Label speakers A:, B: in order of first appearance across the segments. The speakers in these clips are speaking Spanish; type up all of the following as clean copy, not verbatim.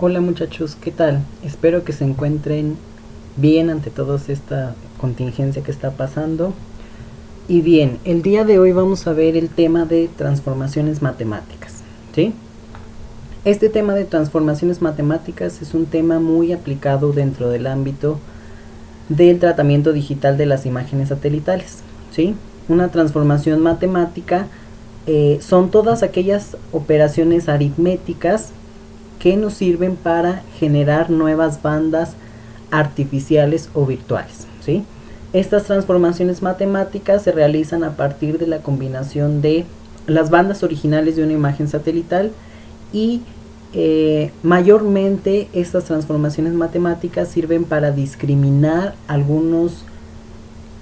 A: Hola muchachos, ¿qué tal? Espero que se encuentren bien ante toda esta contingencia que está pasando. Y bien, el día de hoy vamos a ver el tema de transformaciones matemáticas, ¿sí? Este tema de transformaciones matemáticas es un tema muy aplicado dentro del ámbito del tratamiento digital de las imágenes satelitales, ¿sí? Una transformación matemática son todas aquellas operaciones aritméticas que nos sirven para generar nuevas bandas artificiales o virtuales, ¿sí? Estas transformaciones matemáticas se realizan a partir de la combinación de las bandas originales de una imagen satelital y mayormente estas transformaciones matemáticas sirven para discriminar algunos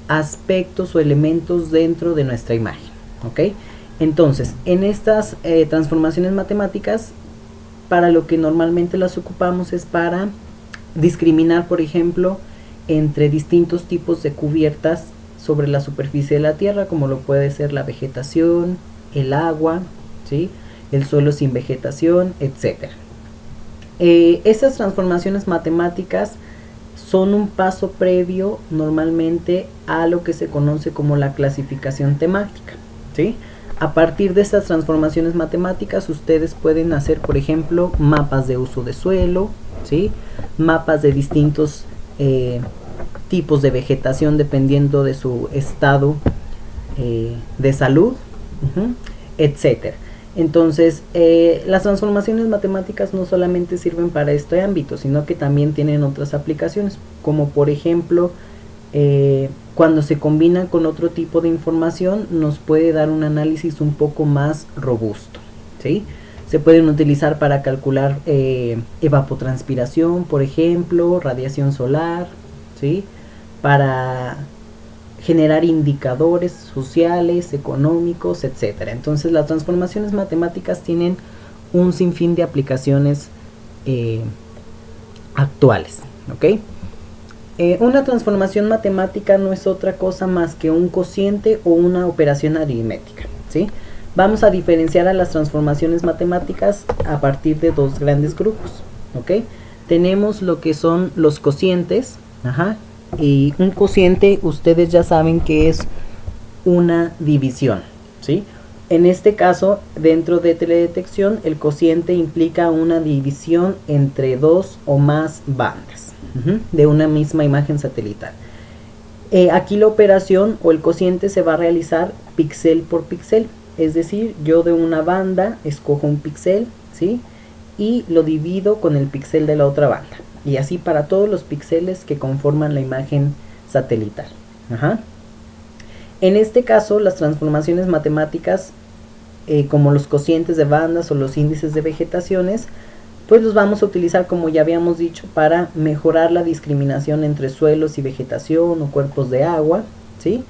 A: aspectos o elementos dentro de nuestra imagen, ¿ok? Entonces, en estas transformaciones matemáticas, para lo que normalmente las ocupamos es para discriminar, por ejemplo, entre distintos tipos de cubiertas sobre la superficie de la Tierra, como lo puede ser la vegetación, el agua, ¿sí? El suelo sin vegetación, etc. Estas transformaciones matemáticas son un paso previo normalmente a lo que se conoce como la clasificación temática, ¿sí? A partir de estas transformaciones matemáticas ustedes pueden hacer, por ejemplo, mapas de uso de suelo, ¿sí? Mapas de distintos tipos de vegetación dependiendo de su estado de salud, etc. Entonces, las transformaciones matemáticas no solamente sirven para este ámbito, sino que también tienen otras aplicaciones, como por ejemplo, cuando se combina con otro tipo de información, nos puede dar un análisis un poco más robusto, ¿sí? Se pueden utilizar para calcular evapotranspiración, por ejemplo, radiación solar, ¿sí? Para generar indicadores sociales, económicos, etc. Entonces las transformaciones matemáticas tienen un sinfín de aplicaciones actuales, ¿ok? Una transformación matemática no es otra cosa más que un cociente o una operación aritmética, ¿sí? Vamos a diferenciar a las transformaciones matemáticas a partir de dos grandes grupos, ¿ok? Tenemos lo que son los cocientes, y un cociente ustedes ya saben que es una división, ¿sí? En este caso, dentro de teledetección, el cociente implica una división entre dos o más bandas de una misma imagen satelital. Aquí la operación o el cociente se va a realizar píxel por píxel, es decir, yo de una banda escojo un píxel, ¿sí? Y lo divido con el píxel de la otra banda, y así para todos los píxeles que conforman la imagen satelital. En este caso, las transformaciones matemáticas, como los cocientes de bandas o los índices de vegetaciones, pues los vamos a utilizar, como ya habíamos dicho, para mejorar la discriminación entre suelos y vegetación o cuerpos de agua, ¿sí?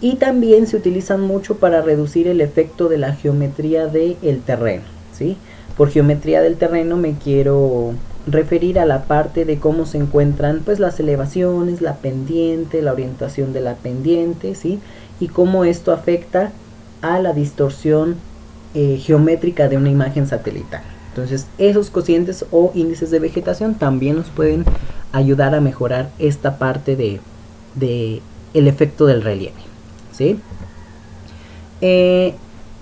A: Y también se utilizan mucho para reducir el efecto de la geometría del terreno, ¿sí? Por geometría del terreno me quiero referir a la parte de cómo se encuentran pues las elevaciones, la pendiente, la orientación de la pendiente, ¿sí? Y cómo esto afecta a la distorsión geométrica de una imagen satelital. Entonces, esos cocientes o índices de vegetación también nos pueden ayudar a mejorar esta parte de el efecto del relieve, ¿sí?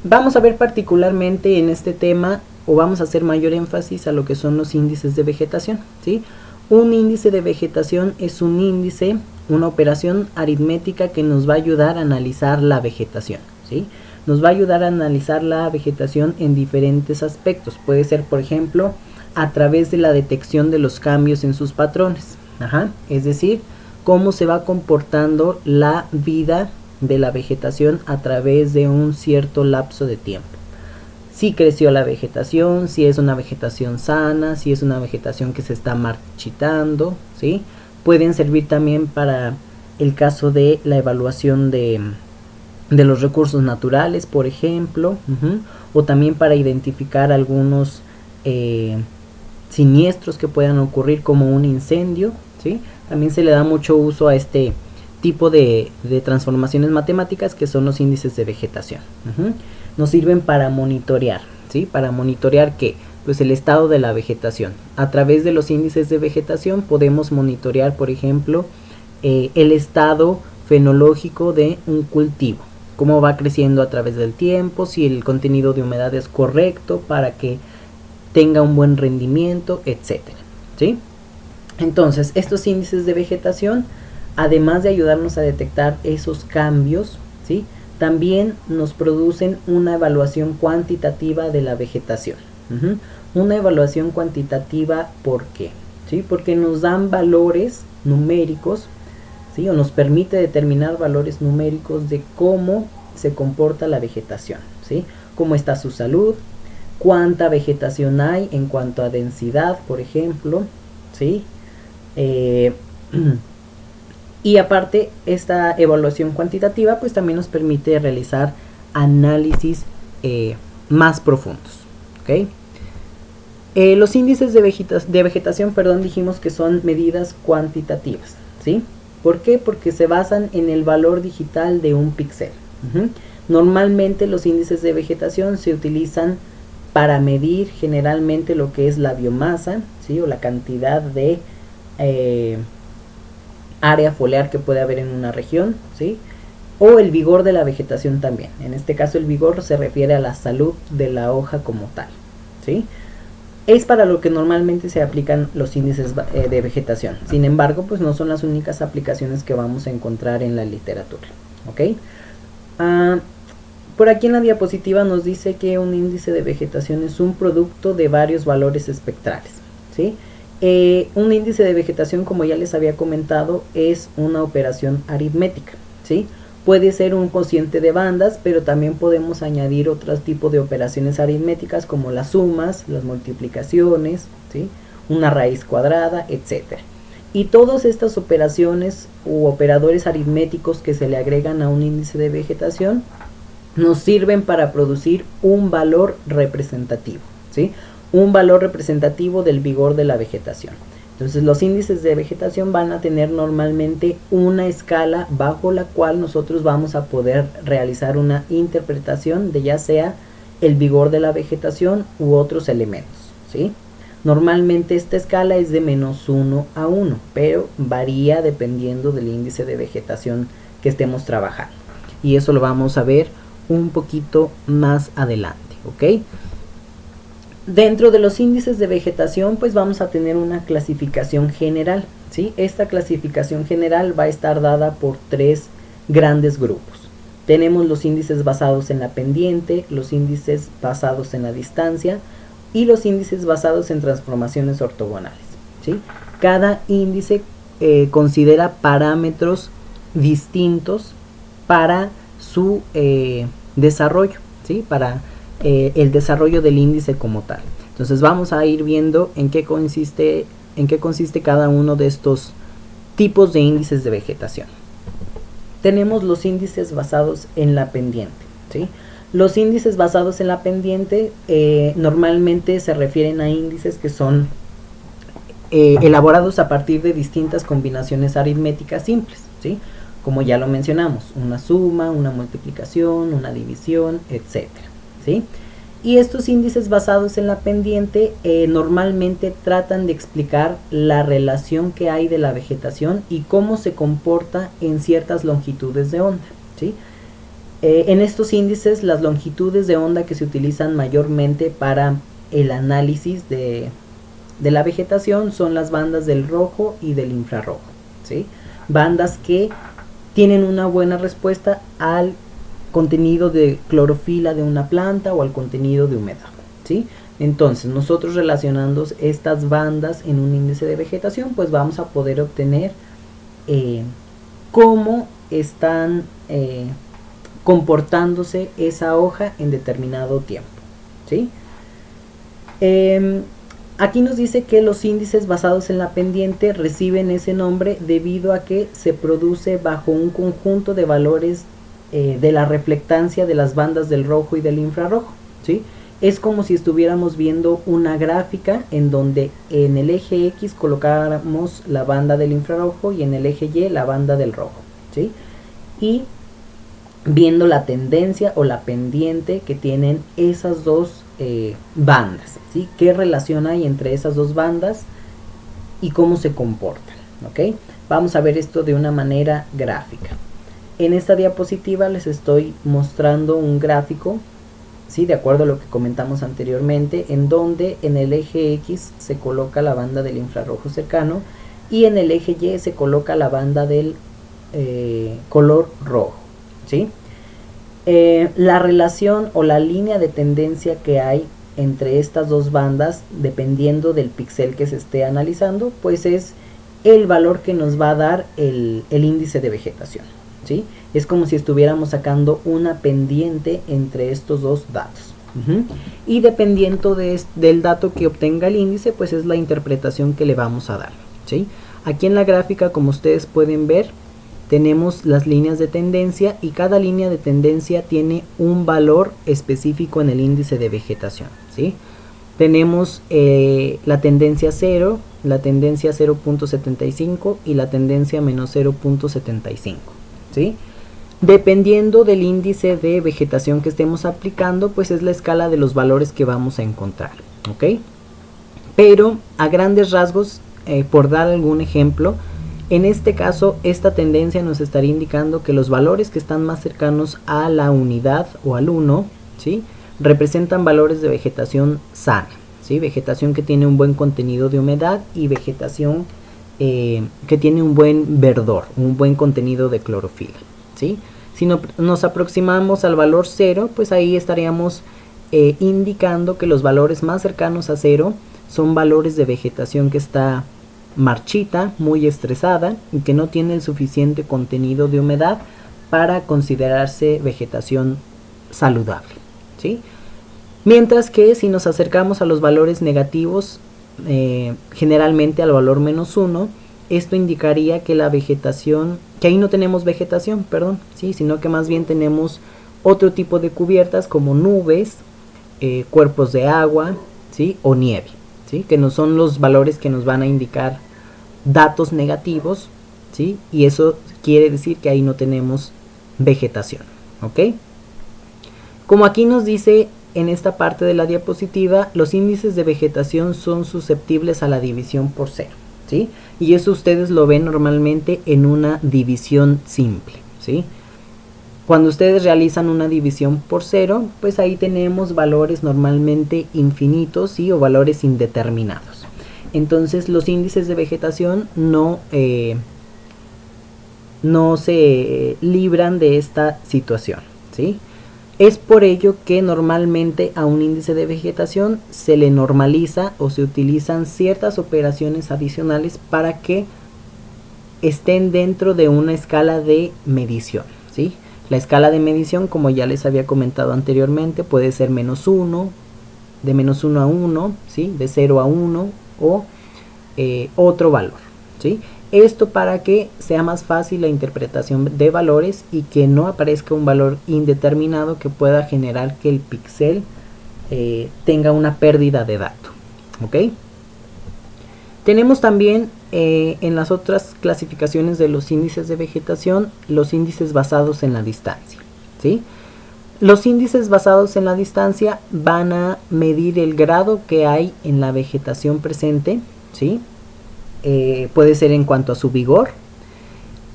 A: Vamos a ver particularmente en este tema, o vamos a hacer mayor énfasis a lo que son los índices de vegetación, ¿sí? Un índice de vegetación es un índice, una operación aritmética que nos va a ayudar a analizar la vegetación, ¿sí? Nos va a ayudar a analizar la vegetación en diferentes aspectos. Puede ser, por ejemplo, a través de la detección de los cambios en sus patrones. Es decir, cómo se va comportando la vida de la vegetación a través de un cierto lapso de tiempo. Si creció la vegetación, si es una vegetación sana, si es una vegetación que se está marchitando, ¿sí? Pueden servir también para el caso de la evaluación de los recursos naturales, por ejemplo, o también para identificar algunos siniestros que puedan ocurrir, como un incendio, ¿sí? También se le da mucho uso a este tipo de transformaciones matemáticas, que son los índices de vegetación. Nos sirven para monitorear, ¿sí? Para monitorear que pues el estado de la vegetación. A través de los índices de vegetación podemos monitorear, por ejemplo, el estado fenológico de un cultivo, cómo va creciendo a través del tiempo, si el contenido de humedad es correcto para que tenga un buen rendimiento, etcétera, ¿sí? Entonces, estos índices de vegetación, además de ayudarnos a detectar esos cambios, ¿sí?, también nos producen una evaluación cuantitativa de la vegetación. Una evaluación cuantitativa, ¿por qué? ¿Sí? Porque nos dan valores numéricos, ¿sí?, o nos permite determinar valores numéricos de cómo se comporta la vegetación, ¿sí? Cómo está su salud, cuánta vegetación hay en cuanto a densidad, por ejemplo, ¿sí? Y aparte, esta evaluación cuantitativa pues también nos permite realizar análisis más profundos, ¿ok? Los índices de vegetación, dijimos que son medidas cuantitativas, ¿sí? ¿Por qué? Porque se basan en el valor digital de un píxel. Normalmente los índices de vegetación se utilizan para medir generalmente lo que es la biomasa, ¿sí?, o la cantidad de área foliar que puede haber en una región, ¿sí?, o el vigor de la vegetación también. En este caso el vigor se refiere a la salud de la hoja como tal, ¿sí? Es para lo que normalmente se aplican los índices de vegetación. Sin embargo, pues no son las únicas aplicaciones que vamos a encontrar en la literatura, ¿ok? Por aquí en la diapositiva nos dice que un índice de vegetación es un producto de varios valores espectrales, ¿sí? Un índice de vegetación, como ya les había comentado, es una operación aritmética, ¿sí? Puede ser un cociente de bandas, pero también podemos añadir otros tipos de operaciones aritméticas como las sumas, las multiplicaciones, ¿sí?, una raíz cuadrada, etc. Y todas estas operaciones u operadores aritméticos que se le agregan a un índice de vegetación nos sirven para producir un valor representativo, ¿sí?, un valor representativo del vigor de la vegetación. Entonces los índices de vegetación van a tener normalmente una escala bajo la cual nosotros vamos a poder realizar una interpretación de ya sea el vigor de la vegetación u otros elementos, ¿sí? Normalmente esta escala es de -1 a 1, pero varía dependiendo del índice de vegetación que estemos trabajando. Y eso lo vamos a ver un poquito más adelante, ¿ok? Dentro de los índices de vegetación pues vamos a tener una clasificación general, ¿sí? Esta clasificación general va a estar dada por 3 grandes grupos. Tenemos los índices basados en la pendiente, los índices basados en la distancia y los índices basados en transformaciones ortogonales, ¿sí? Cada índice considera parámetros distintos para su desarrollo, ¿sí?, para el desarrollo del índice como tal. Entonces vamos a ir viendo en qué consiste cada uno de estos tipos de índices de vegetación. Tenemos los índices basados en la pendiente, ¿sí? Los índices basados en la pendiente normalmente se refieren a índices que son elaborados a partir de distintas combinaciones aritméticas simples, ¿sí?, como ya lo mencionamos, una suma, una multiplicación, una división, etcétera, ¿sí? Y estos índices basados en la pendiente normalmente tratan de explicar la relación que hay de la vegetación y cómo se comporta en ciertas longitudes de onda, ¿sí? En estos índices, las longitudes de onda que se utilizan mayormente para el análisis de la vegetación son las bandas del rojo y del infrarrojo, ¿sí? Bandas que tienen una buena respuesta al contenido de clorofila de una planta o al contenido de humedad, ¿sí? Entonces nosotros relacionando estas bandas en un índice de vegetación pues vamos a poder obtener cómo están comportándose esa hoja en determinado tiempo, ¿sí? Aquí nos dice que los índices basados en la pendiente reciben ese nombre debido a que se produce bajo un conjunto de valores de la reflectancia de las bandas del rojo y del infrarrojo, ¿sí? Es como si estuviéramos viendo una gráfica en donde en el eje X colocáramos la banda del infrarrojo y en el eje Y la banda del rojo, ¿sí? Y viendo la tendencia o la pendiente que tienen esas dos bandas, ¿sí? ¿Qué relación hay entre esas dos bandas y cómo se comportan? ¿Ok? Vamos a ver esto de una manera gráfica. En esta diapositiva les estoy mostrando un gráfico, ¿sí? De acuerdo a lo que comentamos anteriormente, en donde en el eje X se coloca la banda del infrarrojo cercano y en el eje Y se coloca la banda del color rojo, ¿sí? La relación o la línea de tendencia que hay entre estas dos bandas, dependiendo del píxel que se esté analizando, pues es el valor que nos va a dar el índice de vegetación, ¿sí? Es como si estuviéramos sacando una pendiente entre estos dos datos. Y dependiendo del dato que obtenga el índice, pues es la interpretación que le vamos a dar, ¿sí? Aquí en la gráfica, como ustedes pueden ver, tenemos las líneas de tendencia y cada línea de tendencia tiene un valor específico en el índice de vegetación, ¿sí? Tenemos la tendencia 0, la tendencia 0.75 y la tendencia menos 0.75, ¿sí? Dependiendo del índice de vegetación que estemos aplicando, pues es la escala de los valores que vamos a encontrar, ¿ok? Pero a grandes rasgos, por dar algún ejemplo, en este caso, esta tendencia nos estaría indicando que los valores que están más cercanos a la unidad o al 1, ¿sí? Representan valores de vegetación sana, ¿sí? Vegetación que tiene un buen contenido de humedad y vegetación que tiene un buen verdor, un buen contenido de clorofila, ¿sí? Si nos aproximamos al valor 0, pues ahí estaríamos indicando que los valores más cercanos a 0 son valores de vegetación que está marchita, muy estresada y que no tiene el suficiente contenido de humedad para considerarse vegetación saludable, ¿sí? Mientras que si nos acercamos a los valores negativos, generalmente al valor menos 1, esto indicaría que la vegetación, que ahí no tenemos vegetación, perdón, ¿sí? Sino que más bien tenemos otro tipo de cubiertas como nubes, cuerpos de agua, ¿sí? O nieve, ¿sí? Que no son los valores que nos van a indicar datos negativos, ¿sí? Y eso quiere decir que ahí no tenemos vegetación, ¿ok? Como aquí nos dice en esta parte de la diapositiva, los índices de vegetación son susceptibles a la división por 0, ¿sí? Y eso ustedes lo ven normalmente en una división simple, ¿sí? Cuando ustedes realizan una división por 0, pues ahí tenemos valores normalmente infinitos, ¿sí? O valores indeterminados. Entonces los índices de vegetación no se libran de esta situación, ¿sí? Es por ello que normalmente a un índice de vegetación se le normaliza o se utilizan ciertas operaciones adicionales para que estén dentro de una escala de medición, ¿sí? La escala de medición, como ya les había comentado anteriormente, puede ser menos 1, de menos 1 a 1, ¿sí? De 0 a 1 o otro valor, ¿sí? Esto para que sea más fácil la interpretación de valores y que no aparezca un valor indeterminado que pueda generar que el píxel tenga una pérdida de dato, ¿ok? Tenemos también en las otras clasificaciones de los índices de vegetación, los índices basados en la distancia, ¿sí? Los índices basados en la distancia van a medir el grado que hay en la vegetación presente, ¿sí? Puede ser en cuanto a su vigor,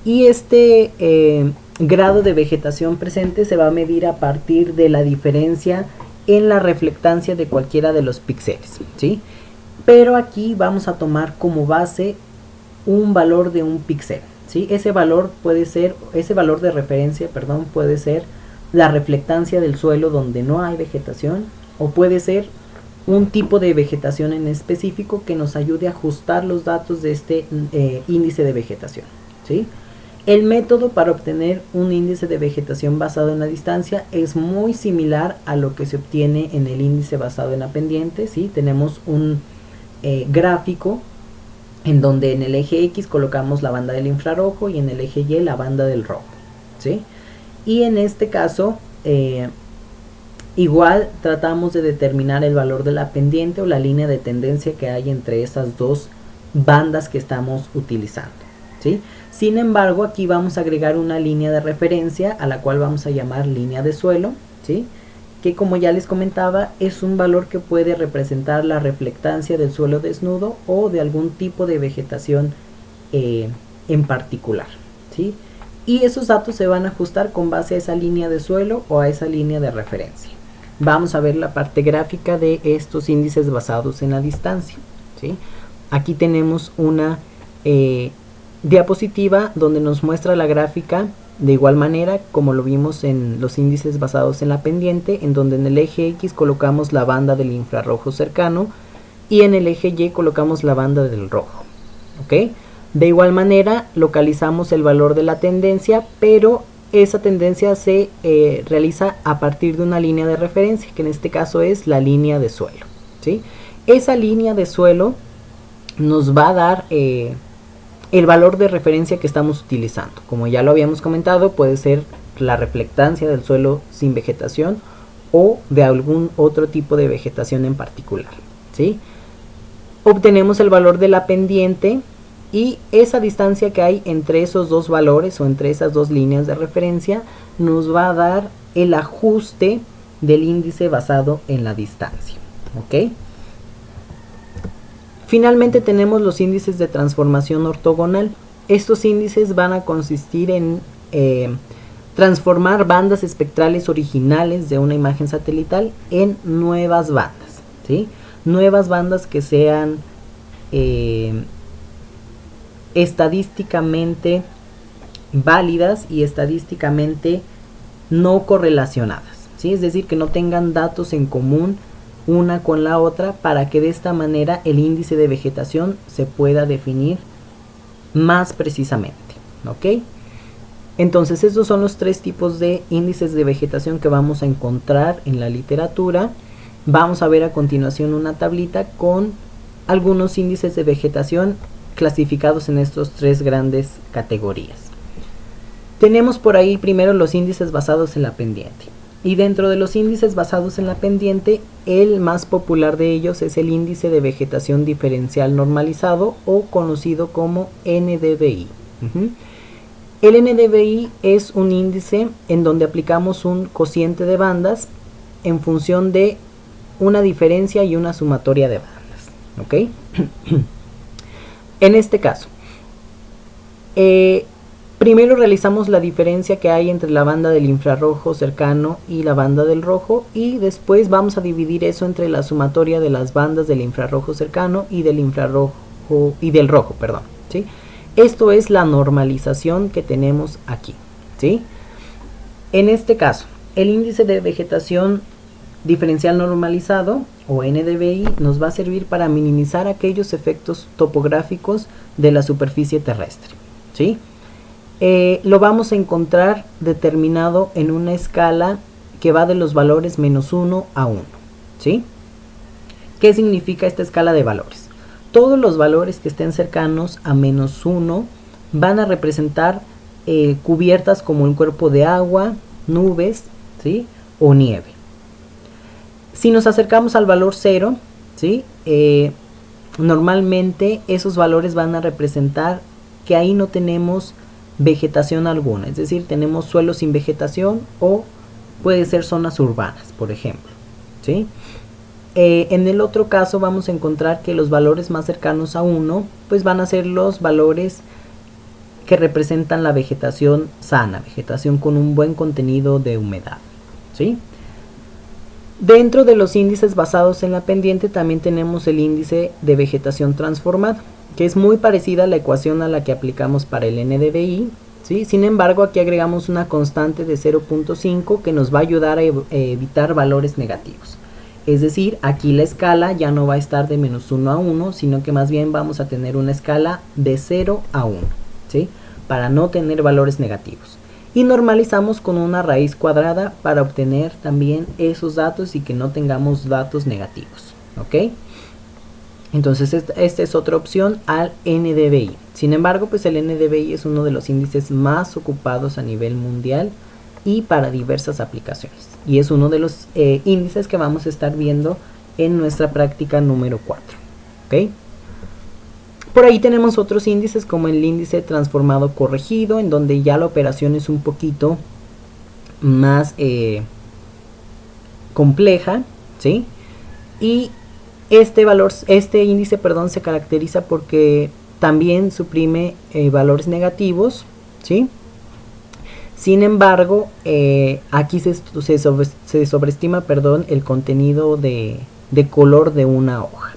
A: y este grado de vegetación presente se va a medir a partir de la diferencia en la reflectancia de cualquiera de los píxeles, ¿sí? Pero aquí vamos a tomar como base un valor de un píxel, ¿sí? Ese valor de referencia, perdón, puede ser la reflectancia del suelo donde no hay vegetación, o puede ser un tipo de vegetación en específico que nos ayude a ajustar los datos de este índice de vegetación, ¿sí? El método para obtener un índice de vegetación basado en la distancia es muy similar a lo que se obtiene en el índice basado en la pendiente, ¿sí? Tenemos un gráfico en donde en el eje X colocamos la banda del infrarrojo y en el eje Y la banda del rojo, ¿sí? Y en este caso igual tratamos de determinar el valor de la pendiente o la línea de tendencia que hay entre esas dos bandas que estamos utilizando, ¿sí? Sin embargo, aquí vamos a agregar una línea de referencia a la cual vamos a llamar línea de suelo, ¿sí? que, como ya les comentaba, es un valor que puede representar la reflectancia del suelo desnudo o de algún tipo de vegetación en particular, ¿sí? Y esos datos se van a ajustar con base a esa línea de suelo o a esa línea de referencia. Vamos a ver la parte gráfica de estos índices basados en la distancia, ¿sí? Aquí tenemos una diapositiva donde nos muestra la gráfica de igual manera como lo vimos en los índices basados en la pendiente, en donde en el eje X colocamos la banda del infrarrojo cercano y en el eje Y colocamos la banda del rojo, ¿ok? De igual manera localizamos el valor de la tendencia, pero esa tendencia se realiza a partir de una línea de referencia, que en este caso es la línea de suelo, ¿sí? Esa línea de suelo nos va a dar el valor de referencia que estamos utilizando. Como ya lo habíamos comentado, puede ser la reflectancia del suelo sin vegetación o de algún otro tipo de vegetación en particular, ¿sí? Obtenemos el valor de la pendiente y esa distancia que hay entre esos dos valores o entre esas dos líneas de referencia nos va a dar el ajuste del índice basado en la distancia, ¿ok? Finalmente tenemos los índices de transformación ortogonal. Estos índices van a consistir en transformar bandas espectrales originales de una imagen satelital en nuevas bandas, ¿sí? Nuevas bandas que sean estadísticamente válidas y estadísticamente no correlacionadas, ¿sí? Es decir, que no tengan datos en común una con la otra, para que de esta manera el índice de vegetación se pueda definir más precisamente, ¿ok? Entonces estos son los tres tipos de índices de vegetación que vamos a encontrar en la literatura. Vamos a ver a continuación una tablita con algunos índices de vegetación clasificados en estas tres grandes categorías. Tenemos por ahí primero los índices basados en la pendiente. Y dentro de los índices basados en la pendiente, el más popular de ellos es el índice de vegetación diferencial normalizado, o conocido como NDVI. El NDVI es un índice en donde aplicamos un cociente de bandas en función de una diferencia y una sumatoria de bandas, ¿ok? En este caso, primero realizamos la diferencia que hay entre la banda del infrarrojo cercano y la banda del rojo, y después vamos a dividir eso entre la sumatoria de las bandas del infrarrojo cercano y del rojo, perdón, ¿sí? Esto es la normalización que tenemos aquí, ¿sí? En este caso, el índice de vegetación diferencial normalizado, o NDVI, nos va a servir para minimizar aquellos efectos topográficos de la superficie terrestre, ¿sí? Lo vamos a encontrar determinado en una escala que va de los valores -1 a 1, ¿sí? ¿Qué significa esta escala de valores? Todos los valores que estén cercanos a -1 van a representar cubiertas como el cuerpo de agua, nubes, ¿sí? O nieve. Si nos acercamos al valor 0, ¿sí? Normalmente esos valores van a representar que ahí no tenemos vegetación alguna, es decir, tenemos suelo sin vegetación, o puede ser zonas urbanas, por ejemplo, ¿sí? En el otro caso vamos a encontrar que los valores más cercanos a 1 pues van a ser los valores que representan la vegetación sana, vegetación con un buen contenido de humedad, ¿sí? Dentro de los índices basados en la pendiente también tenemos el índice de vegetación transformada, que es muy parecida a la ecuación a la que aplicamos para el NDVI, ¿sí? Sin embargo, aquí agregamos una constante de 0.5 que nos va a ayudar a evitar valores negativos. Es decir, aquí la escala ya no va a estar de -1 a 1, sino que más bien vamos a tener una escala de 0 a 1, ¿sí? Para no tener valores negativos. Y normalizamos con una raíz cuadrada para obtener también esos datos y que no tengamos datos negativos, ¿ok? Entonces esta es otra opción al NDVI. Sin embargo, pues el NDVI es uno de los índices más ocupados a nivel mundial y para diversas aplicaciones. Y es uno de los índices que vamos a estar viendo en nuestra práctica número 4. ¿Ok? Por ahí tenemos otros índices como el índice transformado corregido, en donde ya la operación es un poquito más compleja, ¿sí? Y este índice, perdón, se caracteriza porque también suprime valores negativos, ¿sí? Sin embargo, aquí se sobreestima, perdón, el contenido de color de una hoja.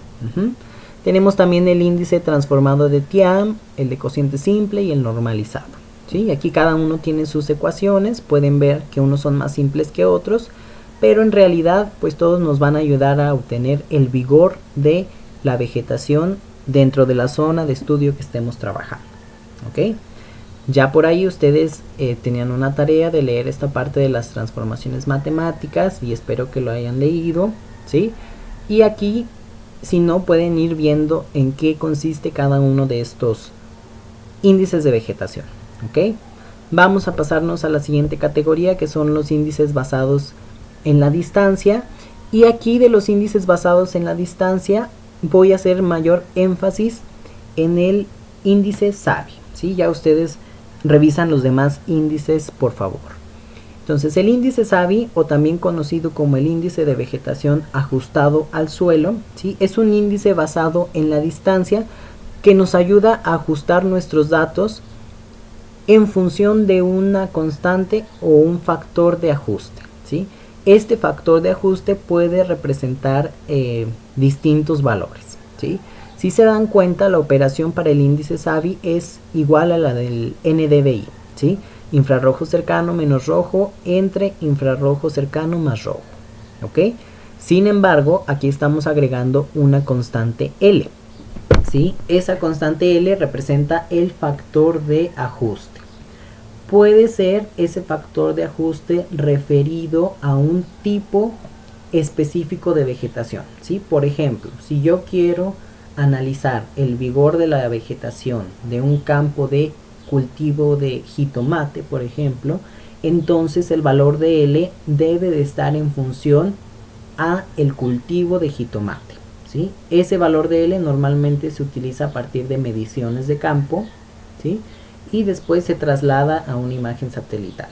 A: Tenemos también el índice transformado de Thiam, el de cociente simple y el normalizado, ¿sí? Aquí cada uno tiene sus ecuaciones, pueden ver que unos son más simples que otros, pero en realidad pues todos nos van a ayudar a obtener el vigor de la vegetación dentro de la zona de estudio que estemos trabajando, ¿ok? Ya por ahí ustedes tenían una tarea de leer esta parte de las transformaciones matemáticas y espero que lo hayan leído, ¿sí? Y aquí, si no, pueden ir viendo en qué consiste cada uno de estos índices de vegetación, ¿ok? Vamos a pasarnos a la siguiente categoría, que son los índices basados en la distancia. Y aquí de los índices basados en la distancia voy a hacer mayor énfasis en el índice SAVI, ¿sí? Ya ustedes revisan los demás índices, por favor. Entonces el índice SAVI, o también conocido como el índice de vegetación ajustado al suelo, ¿sí? Es un índice basado en la distancia que nos ayuda a ajustar nuestros datos en función de una constante o un factor de ajuste, ¿sí? Este factor de ajuste puede representar distintos valores, ¿sí? Si se dan cuenta, la operación para el índice SAVI es igual a la del NDVI, ¿sí? Infrarrojo cercano menos rojo entre infrarrojo cercano más rojo, ¿ok? Sin embargo, aquí estamos agregando una constante L, ¿sí? Esa constante L representa el factor de ajuste. Puede ser ese factor de ajuste referido a un tipo específico de vegetación, ¿sí? Por ejemplo, si yo quiero analizar el vigor de la vegetación de un campo de cultivo de jitomate, por ejemplo, entonces el valor de L debe de estar en función a el cultivo de jitomate, ¿sí? Ese valor de L normalmente se utiliza a partir de mediciones de campo, ¿sí? Y después se traslada a una imagen satelital,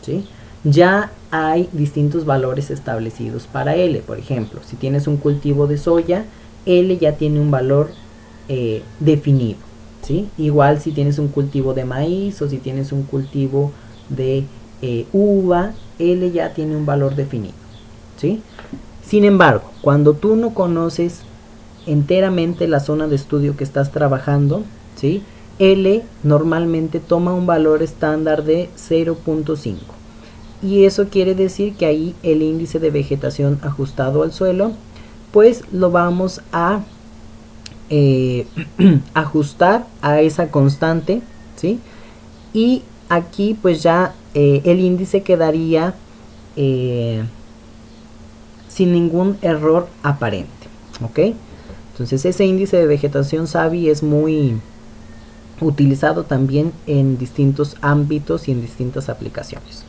A: ¿sí? Ya hay distintos valores establecidos para L. Por ejemplo, si tienes un cultivo de soya, L ya tiene un valor definido, ¿sí? Igual si tienes un cultivo de maíz o si tienes un cultivo de uva, L ya tiene un valor definido, ¿sí? Sin embargo, cuando tú no conoces enteramente la zona de estudio que estás trabajando, ¿sí? L normalmente toma un valor estándar de 0.5 y eso quiere decir que ahí el índice de vegetación ajustado al suelo pues lo vamos a ajustar a esa constante, ¿sí? Y aquí pues ya el índice quedaría sin ningún error aparente, ¿ok? Entonces ese índice de vegetación SAVI es muy utilizado también en distintos ámbitos y en distintas aplicaciones,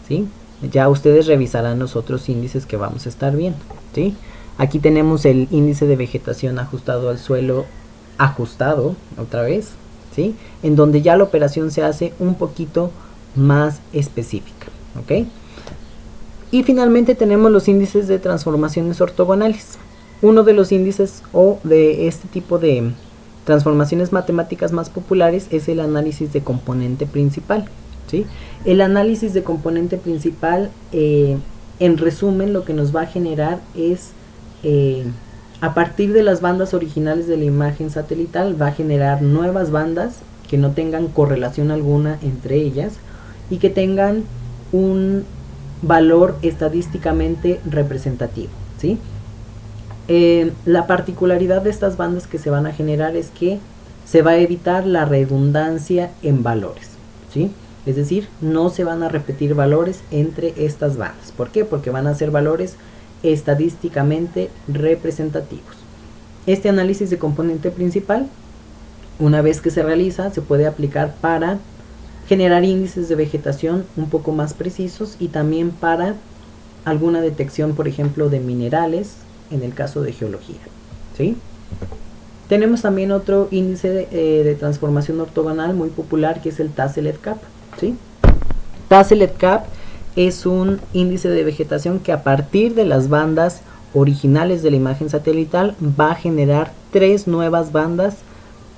A: ¿sí? Ya ustedes revisarán los otros índices que vamos a estar viendo, ¿sí? Aquí tenemos el índice de vegetación ajustado al suelo, ajustado otra vez, ¿sí? En donde ya la operación se hace un poquito más específica, ¿ok? Y finalmente tenemos los índices de transformaciones ortogonales. Uno de los índices o de este tipo de transformaciones matemáticas más populares es el análisis de componente principal, ¿sí? El análisis de componente principal, en resumen, lo que nos va a generar es, a partir de las bandas originales de la imagen satelital, va a generar nuevas bandas que no tengan correlación alguna entre ellas y que tengan un valor estadísticamente representativo, ¿sí? La particularidad de estas bandas que se van a generar es que se va a evitar la redundancia en valores, ¿sí? Es decir, no se van a repetir valores entre estas bandas. ¿Por qué? Porque van a ser valores estadísticamente representativos. Este análisis de componente principal, una vez que se realiza, se puede aplicar para generar índices de vegetación un poco más precisos y también para alguna detección, por ejemplo, de minerales en el caso de geología, ¿sí? Tenemos también otro índice de transformación ortogonal muy popular que es el TASL-EDCAP, ¿sí? TASL-EDCAP es un índice de vegetación que a partir de las bandas originales de la imagen satelital va a generar 3 nuevas bandas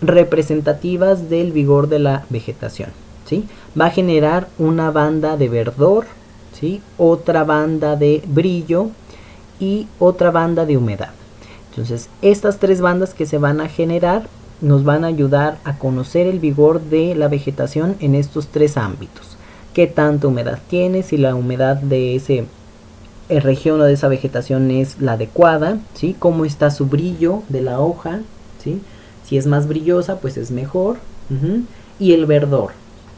A: representativas del vigor de la vegetación, ¿sí? Va a generar una banda de verdor, ¿sí? Otra banda de brillo y otra banda de humedad. Entonces, estas 3 bandas que se van a generar nos van a ayudar a conocer el vigor de la vegetación en estos 3 ámbitos. Qué tanta humedad tiene, si la humedad de ese región o de esa vegetación es la adecuada, ¿sí? Cómo está su brillo de la hoja, ¿sí? Si es más brillosa, pues es mejor. Y el verdor,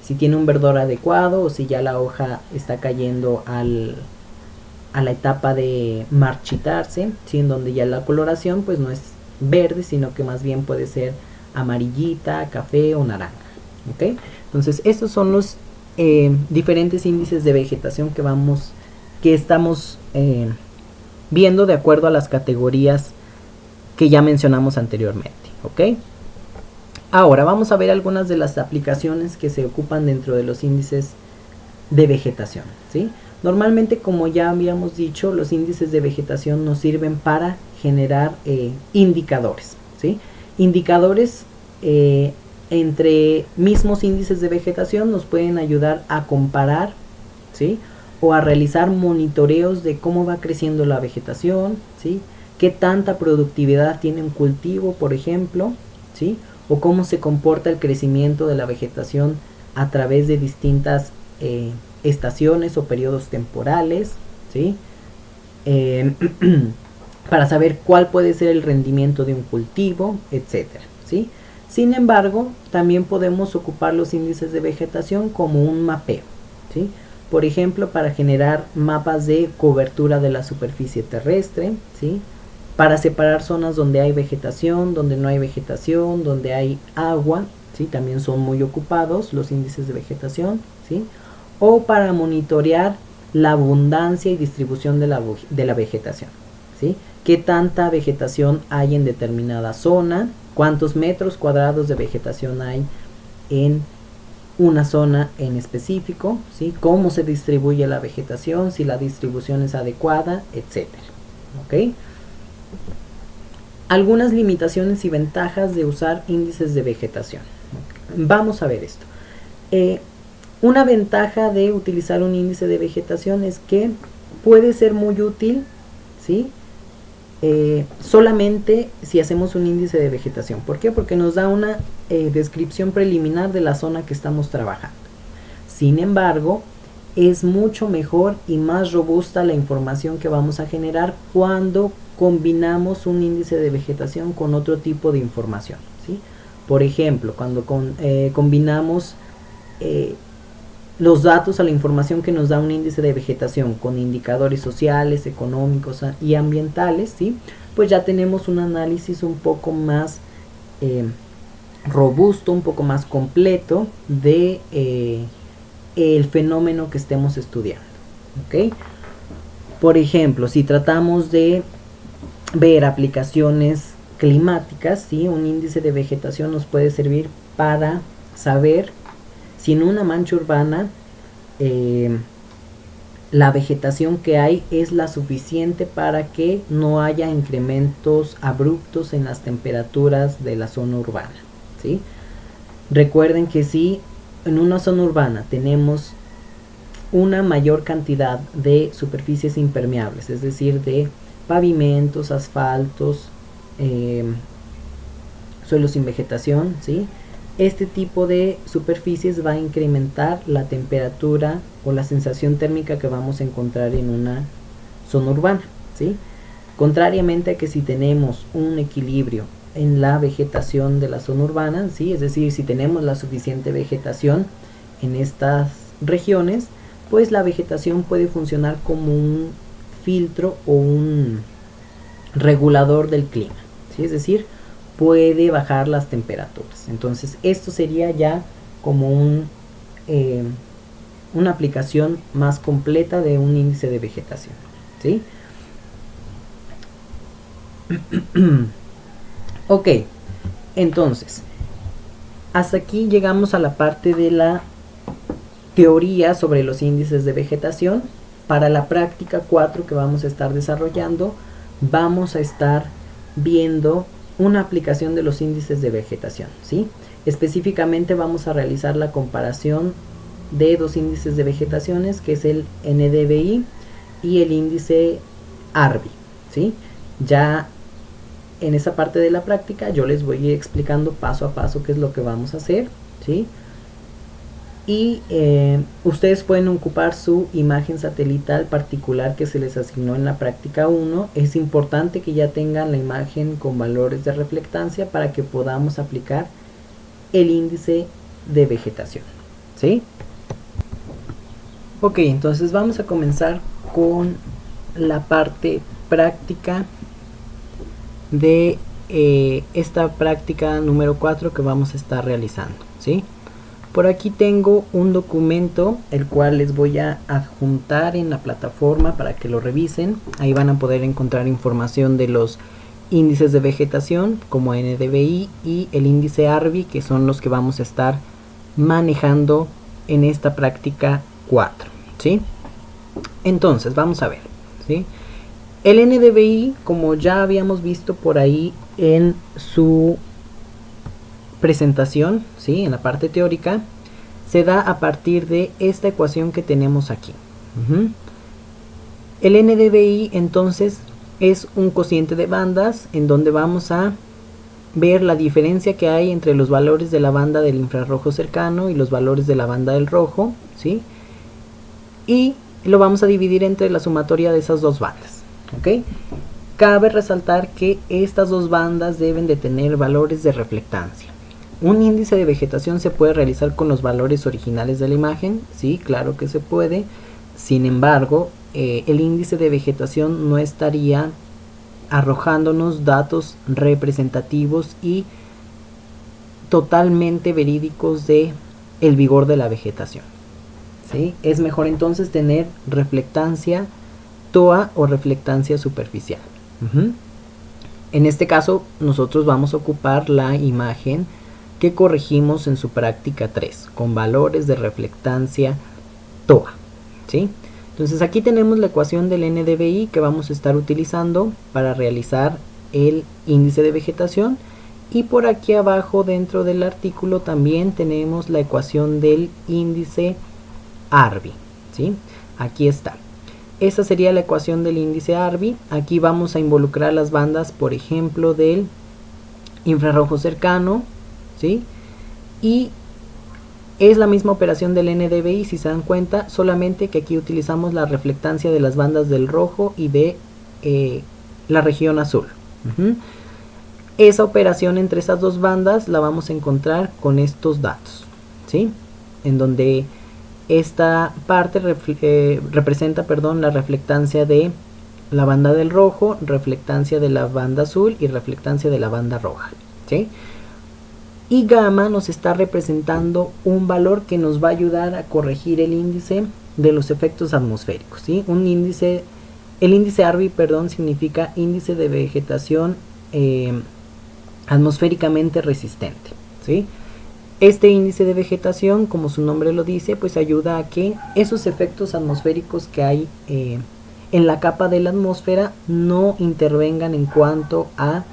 A: si tiene un verdor adecuado o si ya la hoja está cayendo a la etapa de marchitarse, ¿sí? En donde ya la coloración pues no es verde, sino que más bien puede ser amarillita, café o naranja. ¿Okay? Entonces estos son los diferentes índices de vegetación que estamos viendo de acuerdo a las categorías que ya mencionamos anteriormente. ¿Ok? Ahora vamos a ver algunas de las aplicaciones que se ocupan dentro de los índices de vegetación, ¿sí? Normalmente, como ya habíamos dicho, los índices de vegetación nos sirven para generar indicadores, ¿sí? Indicadores entre mismos índices de vegetación nos pueden ayudar a comparar, ¿sí? O a realizar monitoreos de cómo va creciendo la vegetación, ¿sí? Qué tanta productividad tiene un cultivo, por ejemplo, ¿sí? O cómo se comporta el crecimiento de la vegetación a través de distintas estaciones o periodos temporales, ¿sí? Para saber cuál puede ser el rendimiento de un cultivo, etcétera, ¿sí? Sin embargo, también podemos ocupar los índices de vegetación como un mapeo, ¿sí? Por ejemplo, para generar mapas de cobertura de la superficie terrestre, ¿sí? Para separar zonas donde hay vegetación, donde no hay vegetación, donde hay agua, ¿sí? También son muy ocupados los índices de vegetación, ¿sí? O para monitorear la abundancia y distribución de la vegetación, ¿sí? Qué tanta vegetación hay en determinada zona, cuántos metros cuadrados de vegetación hay en una zona en específico, ¿sí? Cómo se distribuye la vegetación, si la distribución es adecuada, etcétera. ¿Ok? Algunas limitaciones y ventajas de usar índices de vegetación. Vamos a ver esto. Una ventaja de utilizar un índice de vegetación es que puede ser muy útil, ¿sí? Solamente si hacemos un índice de vegetación. ¿Por qué? Porque nos da una descripción preliminar de la zona que estamos trabajando. Sin embargo, es mucho mejor y más robusta la información que vamos a generar cuando combinamos un índice de vegetación con otro tipo de información, ¿sí? Por ejemplo, cuando combinamos los datos a la información que nos da un índice de vegetación con indicadores sociales, económicos y ambientales, ¿sí? Pues ya tenemos un análisis un poco más robusto, un poco más completo de el fenómeno que estemos estudiando, ¿ok? Por ejemplo, si tratamos de ver aplicaciones climáticas, ¿sí? Un índice de vegetación nos puede servir para saber si en una mancha urbana la vegetación que hay es la suficiente para que no haya incrementos abruptos en las temperaturas de la zona urbana, ¿sí? Recuerden que si en una zona urbana tenemos una mayor cantidad de superficies impermeables, es decir, de pavimentos, asfaltos, suelos sin vegetación, ¿sí? Este tipo de superficies va a incrementar la temperatura o la sensación térmica que vamos a encontrar en una zona urbana, ¿sí? Contrariamente a que si tenemos un equilibrio en la vegetación de la zona urbana, ¿sí? Es decir, si tenemos la suficiente vegetación en estas regiones, pues la vegetación puede funcionar como un filtro o un regulador del clima, ¿sí? Es decir, puede bajar las temperaturas. Entonces esto sería ya como una aplicación más completa de un índice de vegetación, ¿sí? Ok, entonces hasta aquí llegamos a la parte de la teoría sobre los índices de vegetación. Para la práctica 4 que vamos a estar desarrollando, vamos a estar viendo una aplicación de los índices de vegetación, ¿sí? Específicamente vamos a realizar la comparación de dos índices de vegetaciones, que es el NDVI y el índice ARVI, ¿sí? Ya en esa parte de la práctica yo les voy a ir explicando paso a paso qué es lo que vamos a hacer, ¿sí? Y ustedes pueden ocupar su imagen satelital particular que se les asignó en la práctica 1. Es importante que ya tengan la imagen con valores de reflectancia para que podamos aplicar el índice de vegetación, ¿sí? Ok, entonces vamos a comenzar con la parte práctica de esta práctica número 4 que vamos a estar realizando, ¿sí? Por aquí tengo un documento el cual les voy a adjuntar en la plataforma para que lo revisen. Ahí van a poder encontrar información de los índices de vegetación como NDVI y el índice ARVI, que son los que vamos a estar manejando en esta práctica 4, ¿sí? Entonces vamos a ver, ¿sí? El NDVI, como ya habíamos visto por ahí en su presentación, ¿sí? En la parte teórica, se da a partir de esta ecuación que tenemos aquí. El NDVI entonces es un cociente de bandas en donde vamos a ver la diferencia que hay entre los valores de la banda del infrarrojo cercano y los valores de la banda del rojo, ¿sí? Y lo vamos a dividir entre la sumatoria de esas dos bandas, ¿ok? Cabe resaltar que estas dos bandas deben de tener valores de reflectancia. Un índice de vegetación se puede realizar con los valores originales de la imagen, sí, claro que se puede. Sin embargo, el índice de vegetación no estaría arrojándonos datos representativos y totalmente verídicos de el vigor de la vegetación, ¿sí? Es mejor entonces tener reflectancia TOA o reflectancia superficial. En este caso nosotros vamos a ocupar la imagen que corregimos en su práctica 3 con valores de reflectancia TOA, ¿sí? Entonces aquí tenemos la ecuación del NDVI que vamos a estar utilizando para realizar el índice de vegetación, y por aquí abajo dentro del artículo también tenemos la ecuación del índice ARVI, ¿sí? Aquí está. Esa sería la ecuación del índice ARVI. Aquí vamos a involucrar las bandas, por ejemplo, del infrarrojo cercano, ¿sí? Y es la misma operación del NDVI, si se dan cuenta, solamente que aquí utilizamos la reflectancia de las bandas del rojo y de la región azul. Esa operación entre esas dos bandas la vamos a encontrar con estos datos, ¿sí? En donde esta parte representa, perdón, la reflectancia de la banda del rojo, reflectancia de la banda azul y reflectancia de la banda roja, ¿sí? Y gamma nos está representando un valor que nos va a ayudar a corregir el índice de los efectos atmosféricos, ¿sí? El índice ARVI, perdón, significa índice de vegetación atmosféricamente resistente, ¿sí? Este índice de vegetación, como su nombre lo dice, pues ayuda a que esos efectos atmosféricos que hay en la capa de la atmósfera no intervengan en cuanto a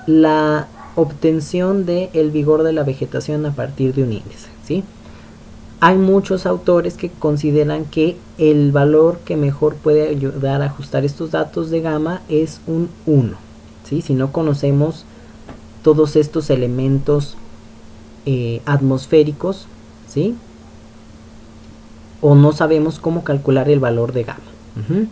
A: la obtención del vigor de la vegetación a partir de un índice, ¿sí? Hay muchos autores que consideran que el valor que mejor puede ayudar a ajustar estos datos de gamma es un 1, ¿sí? Si no conocemos todos estos elementos atmosféricos, ¿sí? O no sabemos cómo calcular el valor de gamma.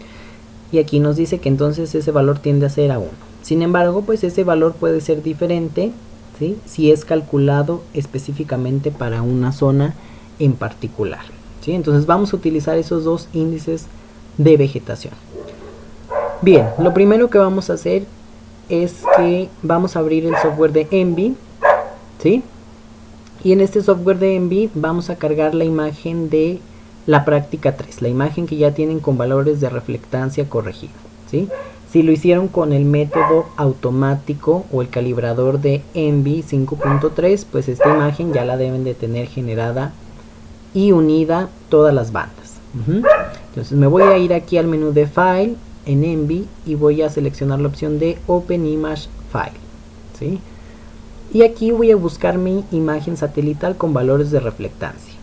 A: Y aquí nos dice que entonces ese valor tiende a ser a 1. Sin embargo, pues ese valor puede ser diferente, ¿sí? Si es calculado específicamente para una zona en particular, ¿sí? Entonces vamos a utilizar esos dos índices de vegetación. Bien, lo primero que vamos a hacer es que vamos a abrir el software de Envy, ¿sí? Y en este software de Envy vamos a cargar la imagen de la práctica 3, la imagen que ya tienen con valores de reflectancia corregida, ¿sí? Si lo hicieron con el método automático o el calibrador de Envy 5.3, pues esta imagen ya la deben de tener generada y unida todas las bandas. Entonces me voy a ir aquí al menú de File en Envy y voy a seleccionar la opción de Open Image File, ¿sí? Y aquí voy a buscar mi imagen satelital con valores de reflectancia.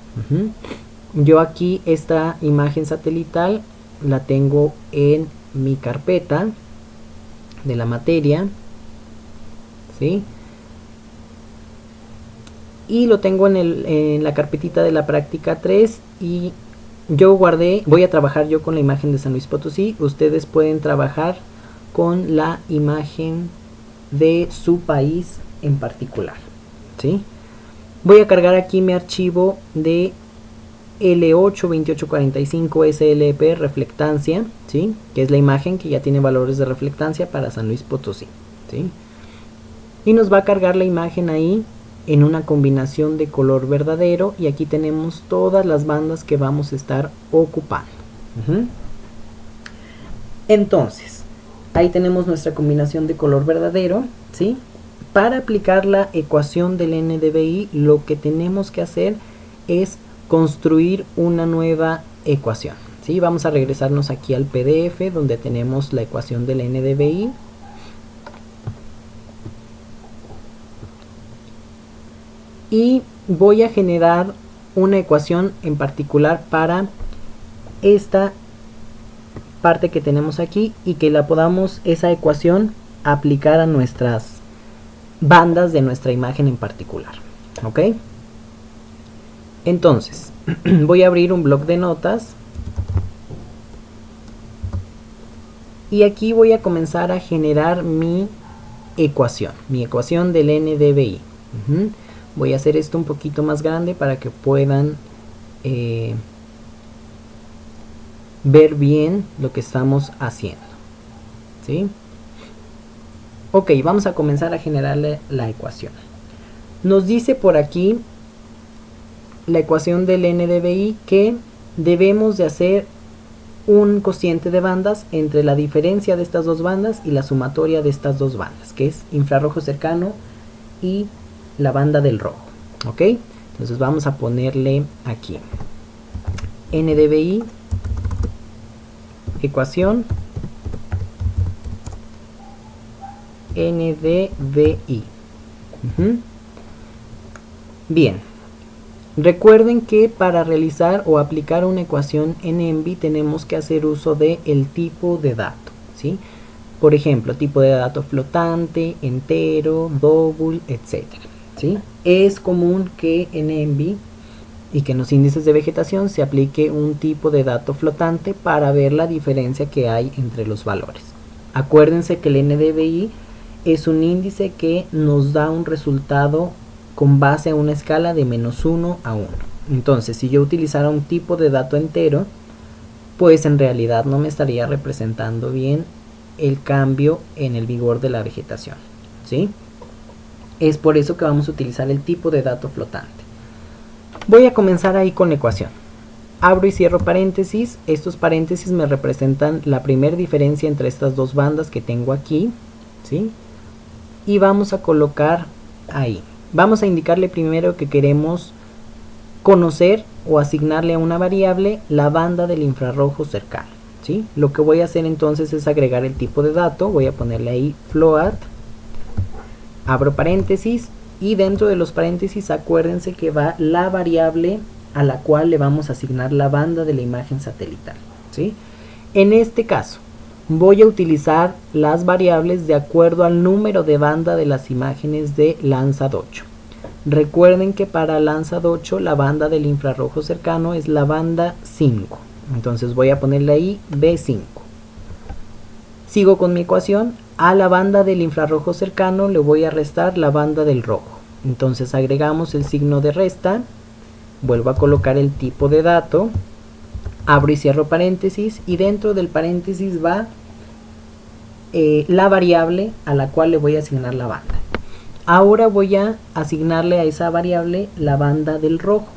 A: Yo aquí esta imagen satelital la tengo en mi carpeta de la materia, ¿sí? Y lo tengo en la carpetita de la práctica 3 y yo voy a trabajar yo con la imagen de San Luis Potosí. Ustedes pueden trabajar con la imagen de su país en particular, ¿sí? Voy a cargar aquí mi archivo de L82845 SLP reflectancia, ¿sí? Que es la imagen que ya tiene valores de reflectancia para San Luis Potosí, ¿sí? Y nos va a cargar la imagen ahí en una combinación de color verdadero y aquí tenemos todas las bandas que vamos a estar ocupando. Entonces, ahí tenemos nuestra combinación de color verdadero, ¿sí? Para aplicar la ecuación del NDVI, lo que tenemos que hacer es construir una nueva ecuación, ¿sí? Vamos a regresarnos aquí al PDF donde tenemos la ecuación del NDVI. Y voy a generar una ecuación en particular para esta parte que tenemos aquí y que la podamos, esa ecuación, aplicar a nuestras bandas de nuestra imagen en particular, ¿ok? Entonces, voy a abrir un bloc de notas y aquí voy a comenzar a generar mi ecuación del NDVI. Voy a hacer esto un poquito más grande para que puedan ver bien lo que estamos haciendo, ¿sí? Ok, vamos a comenzar a generarle la ecuación. Nos dice por aquí la ecuación del NDVI que debemos de hacer un cociente de bandas entre la diferencia de estas dos bandas y la sumatoria de estas dos bandas, que es infrarrojo cercano y la banda del rojo, ¿ok? Entonces vamos a ponerle aquí NDVI ecuación NDVI. Bien, recuerden que para realizar o aplicar una ecuación en Envy tenemos que hacer uso de el tipo de dato, ¿sí? Por ejemplo, tipo de dato flotante, entero, double, etcétera, ¿sí? Es común que en Envy y que en los índices de vegetación se aplique un tipo de dato flotante para ver la diferencia que hay entre los valores. Acuérdense que el NDVI es un índice que nos da un resultado con base a una escala de -1 a 1. Entonces, si yo utilizara un tipo de dato entero, pues en realidad no me estaría representando bien el cambio en el vigor de la vegetación, ¿sí? Es por eso que vamos a utilizar el tipo de dato flotante. Voy a comenzar ahí con la ecuación. Abro y cierro paréntesis. Estos paréntesis me representan la primera diferencia entre estas dos bandas que tengo aquí, ¿sí? Y vamos a colocar ahí. Vamos a indicarle primero que queremos conocer o asignarle a una variable la banda del infrarrojo cercano, ¿sí? Lo que voy a hacer entonces es agregar el tipo de dato. Voy a ponerle ahí float, abro paréntesis y dentro de los paréntesis acuérdense que va la variable a la cual le vamos a asignar la banda de la imagen satelital, ¿sí? En este caso voy a utilizar las variables de acuerdo al número de banda de las imágenes de Landsat 8. Recuerden que para Landsat 8 la banda del infrarrojo cercano es la banda 5. Entonces voy a ponerle ahí B5. Sigo con mi ecuación. A la banda del infrarrojo cercano le voy a restar la banda del rojo. Entonces agregamos el signo de resta. Vuelvo a colocar el tipo de dato. Abro y cierro paréntesis y dentro del paréntesis va la variable a la cual le voy a asignar la banda. Ahora voy a asignarle a esa variable la banda del rojo.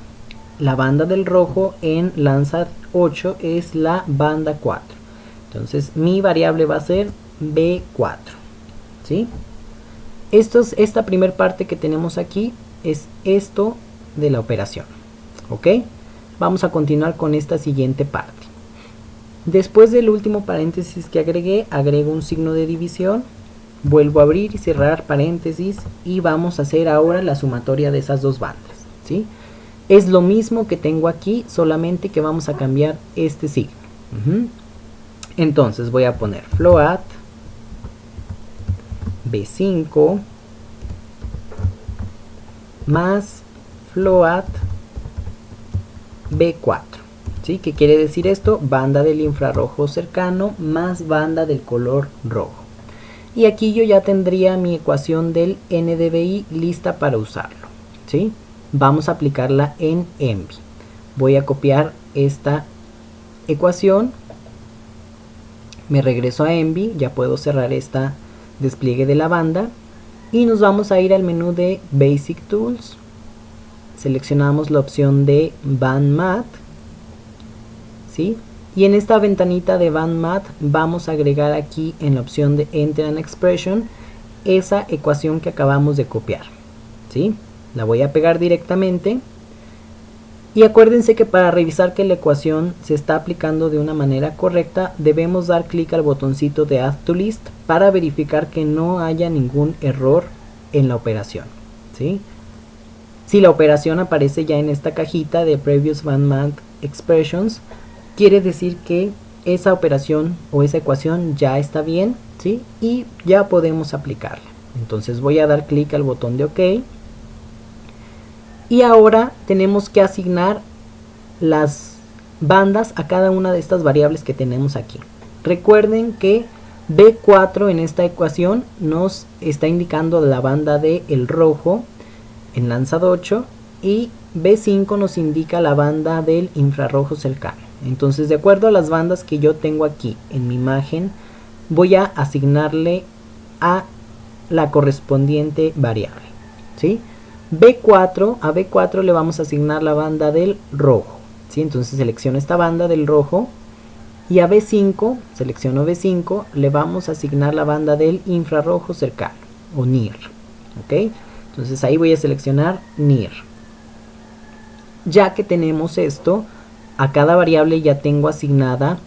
A: La banda del rojo en Landsat 8 es la banda 4. Entonces mi variable va a ser B4, ¿sí? Esta primera parte que tenemos aquí es esto de la operación, ¿ok? Vamos a continuar con esta siguiente parte. Después del último paréntesis que agregué, agrego un signo de división, vuelvo a abrir y cerrar paréntesis y vamos a hacer ahora la sumatoria de esas dos bandas, ¿sí? Es lo mismo que tengo aquí, solamente que vamos a cambiar este signo. Entonces voy a poner float B5 más float B4. ¿Sí? ¿Qué quiere decir esto? Banda del infrarrojo cercano más banda del color rojo. Y aquí yo ya tendría mi ecuación del NDVI lista para usarlo, ¿sí? Vamos a aplicarla en Envy. Voy a copiar esta ecuación. Me regreso a Envy, ya puedo cerrar esta despliegue de la banda. Y nos vamos a ir al menú de Basic Tools. Seleccionamos la opción de BandMath, ¿sí? Y en esta ventanita de BandMath vamos a agregar aquí en la opción de Enter an Expression esa ecuación que acabamos de copiar, ¿sí? La voy a pegar directamente. Y acuérdense que para revisar que la ecuación se está aplicando de una manera correcta, debemos dar clic al botoncito de Add to List para verificar que no haya ningún error en la operación, ¿sí? Si la operación aparece ya en esta cajita de Previous BandMath Expressions, quiere decir que esa operación o esa ecuación ya está bien, ¿sí? Y ya podemos aplicarla. Entonces voy a dar clic al botón de OK. Y ahora tenemos que asignar las bandas a cada una de estas variables que tenemos aquí. Recuerden que B4 en esta ecuación nos está indicando la banda del rojo en Landsat 8 y B5 nos indica la banda del infrarrojo cercano. Entonces, de acuerdo a las bandas que yo tengo aquí en mi imagen, voy a asignarle a la correspondiente variable, ¿sí? A B4 le vamos a asignar la banda del rojo, ¿sí? Entonces selecciono esta banda del rojo. Y a B5, selecciono B5, le vamos a asignar la banda del infrarrojo cercano, o NIR, ¿ok? Entonces ahí voy a seleccionar NIR. Ya que tenemos esto, a cada variable ya tengo asignada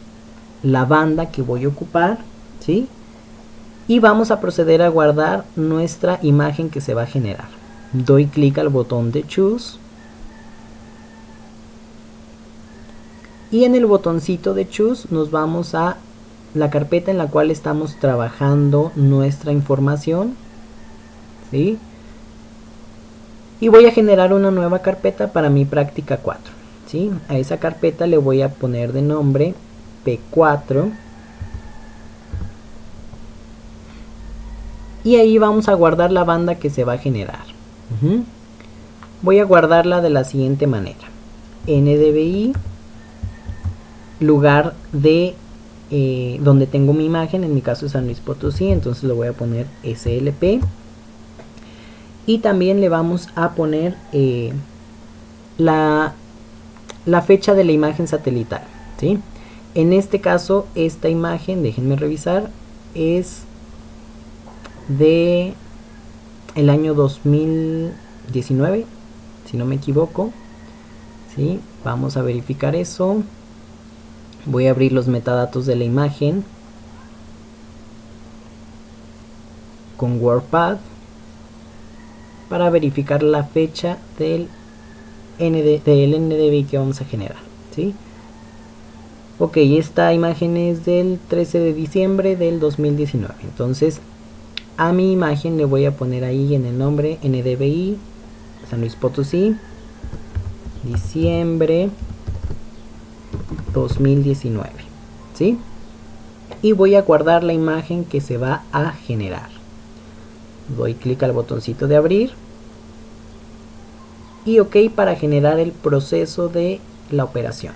A: la banda que voy a ocupar, ¿sí? Y vamos a proceder a guardar nuestra imagen que se va a generar. Doy clic al botón de Choose. Y en el botoncito de Choose nos vamos a la carpeta en la cual estamos trabajando nuestra información, ¿sí? Y voy a generar una nueva carpeta para mi práctica 4, ¿sí? A esa carpeta le voy a poner de nombre P4. Y ahí vamos a guardar la banda que se va a generar. Voy a guardarla de la siguiente manera. NDVI, lugar de donde tengo mi imagen, en mi caso es San Luis Potosí, entonces le voy a poner SLP. Y también le vamos a poner la fecha de la imagen satelital, ¿sí? En este caso, esta imagen, déjenme revisar, es de el año 2019, si no me equivoco, ¿sí? Vamos a verificar eso. Voy a abrir los metadatos de la imagen con WordPad para verificar la fecha del NDVI que vamos a generar, ¿sí? Ok, esta imagen es del 13 de diciembre del 2019. Entonces, a mi imagen le voy a poner ahí en el nombre NDVI San Luis Potosí, diciembre 2019, ¿sí? Y voy a guardar la imagen que se va a generar. Doy clic al botoncito de abrir y OK para generar el proceso de la operación.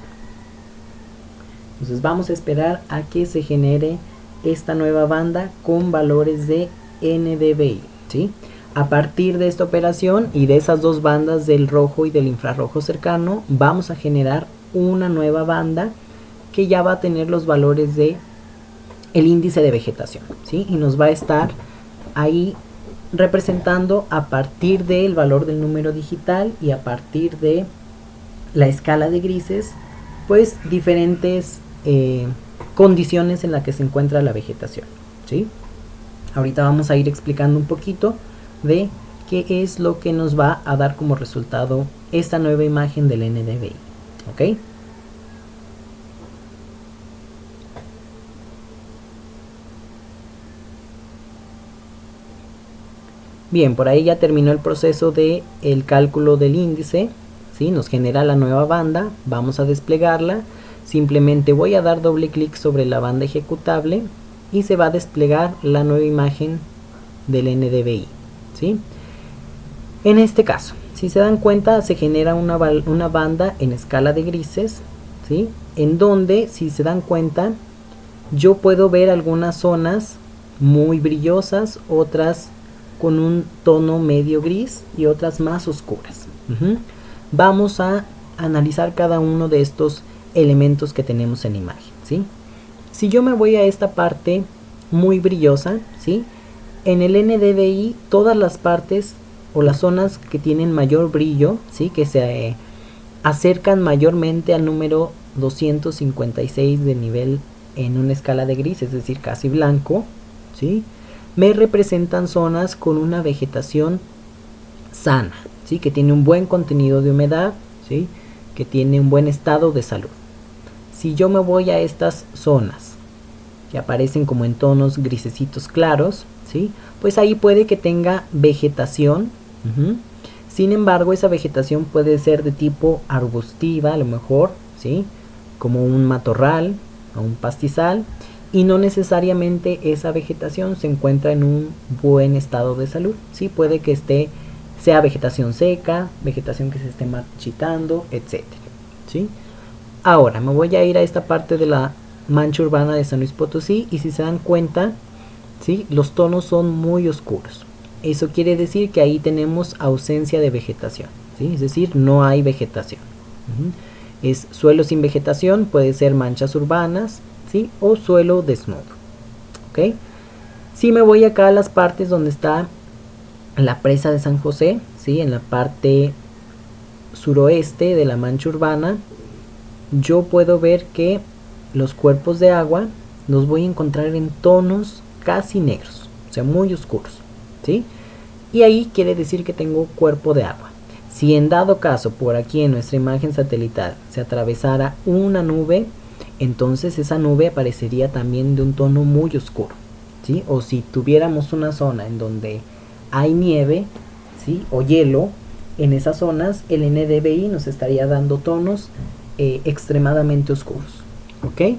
A: Entonces vamos a esperar a que se genere esta nueva banda con valores de NDVI, ¿sí? A partir de esta operación y de esas dos bandas del rojo y del infrarrojo cercano, vamos a generar una nueva banda que ya va a tener los valores de el índice de vegetación, ¿sí? Y nos va a estar ahí representando a partir del valor del número digital y a partir de la escala de grises, pues diferentes condiciones en las que se encuentra la vegetación, ¿sí? Ahorita vamos a ir explicando un poquito de qué es lo que nos va a dar como resultado esta nueva imagen del NDVI, ¿ok? Bien, por ahí ya terminó el proceso de el cálculo del índice, ¿sí? Nos genera la nueva banda, vamos a desplegarla, simplemente voy a dar doble clic sobre la banda ejecutable y se va a desplegar la nueva imagen del NDVI, ¿sí? En este caso, si se dan cuenta, se genera una banda en escala de grises, ¿sí? En donde, si se dan cuenta, yo puedo ver algunas zonas muy brillosas, otras con un tono medio gris y otras más oscuras. Vamos a analizar cada uno de estos elementos que tenemos en la imagen, ¿sí? Si yo me voy a esta parte muy brillosa, ¿sí? En el NDVI todas las partes o las zonas que tienen mayor brillo, ¿sí? Que se acercan mayormente al número 256 de nivel en una escala de gris, es decir, casi blanco, ¿sí? Me representan zonas con una vegetación sana, ¿sí? Que tiene un buen contenido de humedad, ¿sí? Que tiene un buen estado de salud. Si yo me voy a estas zonas que aparecen como en tonos grisecitos claros, ¿sí? Pues ahí puede que tenga vegetación. Sin embargo, esa vegetación puede ser de tipo arbustiva, a lo mejor, ¿sí? Como un matorral o un pastizal. Y no necesariamente esa vegetación se encuentra en un buen estado de salud, ¿sí? Puede que sea vegetación seca, vegetación que se esté marchitando, etc., ¿sí? Ahora me voy a ir a esta parte de la mancha urbana de San Luis Potosí y si se dan cuenta, ¿sí? Los tonos son muy oscuros. Eso quiere decir que ahí tenemos ausencia de vegetación, ¿sí? Es decir, no hay vegetación. Es suelo sin vegetación, puede ser manchas urbanas, ¿sí? O suelo desnudo, ¿ok? Si me voy acá a las partes donde está la presa de San José, ¿sí? En la parte suroeste de la mancha urbana, yo puedo ver que los cuerpos de agua los voy a encontrar en tonos casi negros, o sea, muy oscuros, ¿sí? Y ahí quiere decir que tengo cuerpo de agua. Si en dado caso por aquí en nuestra imagen satelital se atravesara una nube, entonces esa nube aparecería también de un tono muy oscuro, ¿sí? O si tuviéramos una zona en donde hay nieve, ¿sí? O hielo, en esas zonas el NDVI nos estaría dando tonos extremadamente oscuros, ¿ok?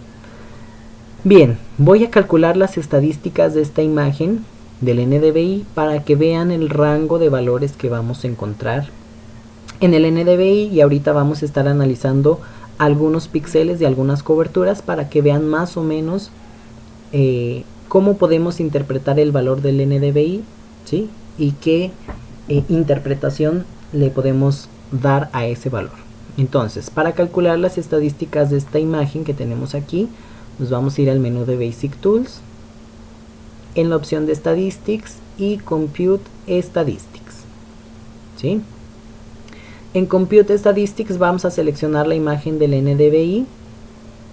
A: Bien, voy a calcular las estadísticas de esta imagen del NDVI para que vean el rango de valores que vamos a encontrar en el NDVI, y ahorita vamos a estar analizando algunos píxeles de algunas coberturas para que vean más o menos cómo podemos interpretar el valor del NDVI, ¿sí? Y qué interpretación le podemos dar a ese valor. Entonces, para calcular las estadísticas de esta imagen que tenemos aquí, nos vamos a ir al menú de Basic Tools, en la opción de Statistics y Compute Statistics, ¿sí? En Compute Statistics vamos a seleccionar la imagen del NDVI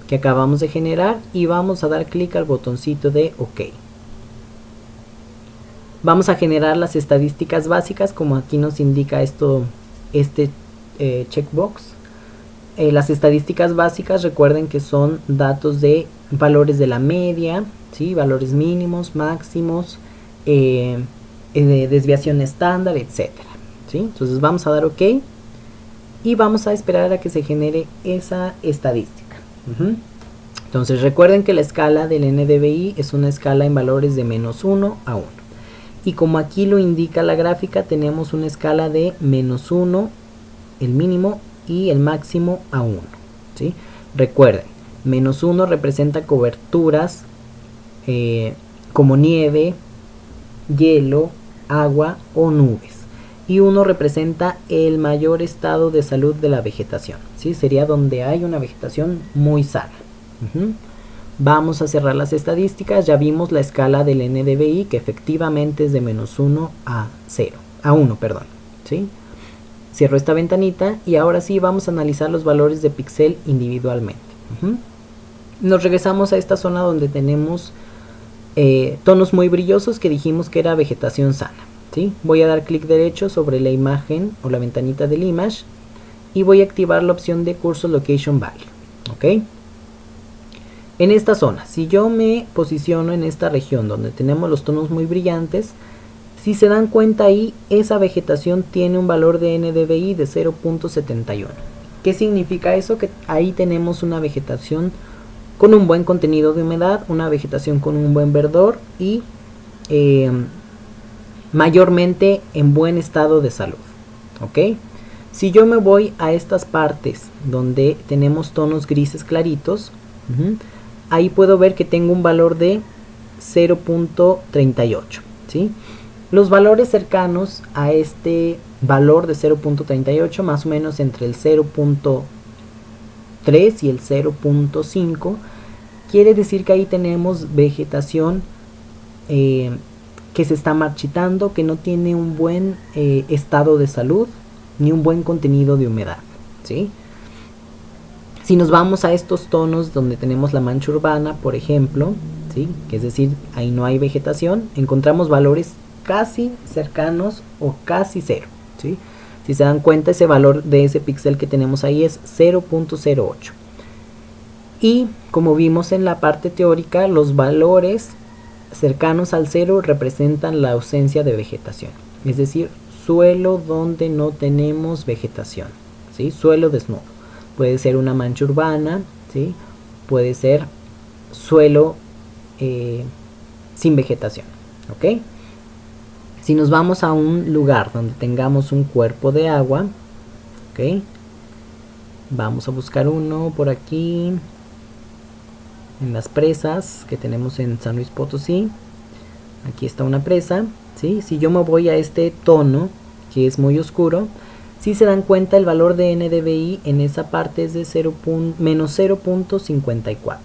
A: que acabamos de generar y vamos a dar clic al botoncito de OK. Vamos a generar las estadísticas básicas, como aquí nos indica este checkbox. Las estadísticas básicas, recuerden que son datos de valores de la media, ¿sí? Valores mínimos, máximos, desviación estándar, etcétera, ¿sí? Entonces vamos a dar OK y vamos a esperar a que se genere esa estadística. Entonces recuerden que la escala del NDVI es una escala en valores de -1 a 1. Y como aquí lo indica la gráfica, tenemos una escala de -1, el mínimo, y el máximo a 1, ¿sí? Recuerden, -1 representa coberturas como nieve, hielo, agua o nubes. Y 1 representa el mayor estado de salud de la vegetación, ¿sí? Sería donde hay una vegetación muy sana. Vamos a cerrar las estadísticas. Ya vimos la escala del NDVI, que efectivamente es de -1 a 0, a 1, perdón, ¿sí? Cierro esta ventanita y ahora sí vamos a analizar los valores de píxel individualmente. Nos regresamos a esta zona donde tenemos tonos muy brillosos, que dijimos que era vegetación sana, ¿sí? Voy a dar clic derecho sobre la imagen o la ventanita del image y voy a activar la opción de Cursor Location Value, ¿ok? En esta zona, si yo me posiciono en esta región donde tenemos los tonos muy brillantes, si se dan cuenta ahí, esa vegetación tiene un valor de NDVI de 0.71. ¿Qué significa eso? Que ahí tenemos una vegetación con un buen contenido de humedad, una vegetación con un buen verdor y mayormente en buen estado de salud, ¿ok? Si yo me voy a estas partes donde tenemos tonos grises claritos, ahí puedo ver que tengo un valor de 0.38, ¿sí? Los valores cercanos a este valor de 0.38, más o menos entre el 0.3 y el 0.5, quiere decir que ahí tenemos vegetación que se está marchitando, que no tiene un buen estado de salud ni un buen contenido de humedad, ¿sí? Si nos vamos a estos tonos donde tenemos la mancha urbana, por ejemplo, ¿sí? Que es decir, ahí no hay vegetación, encontramos valores casi cercanos o casi cero, ¿sí? Si se dan cuenta, ese valor de ese píxel que tenemos ahí es 0.08. Y como vimos en la parte teórica, los valores cercanos al cero representan la ausencia de vegetación, es decir, suelo donde no tenemos vegetación, ¿sí? Suelo desnudo. Puede ser una mancha urbana, ¿sí? Puede ser suelo sin vegetación, ¿ok? Si nos vamos a un lugar donde tengamos un cuerpo de agua, ¿ok? Vamos a buscar uno por aquí, en las presas que tenemos en San Luis Potosí. Aquí está una presa, ¿sí? Si yo me voy a este tono, que es muy oscuro, si se dan cuenta, el valor de NDVI en esa parte es de menos 0.54.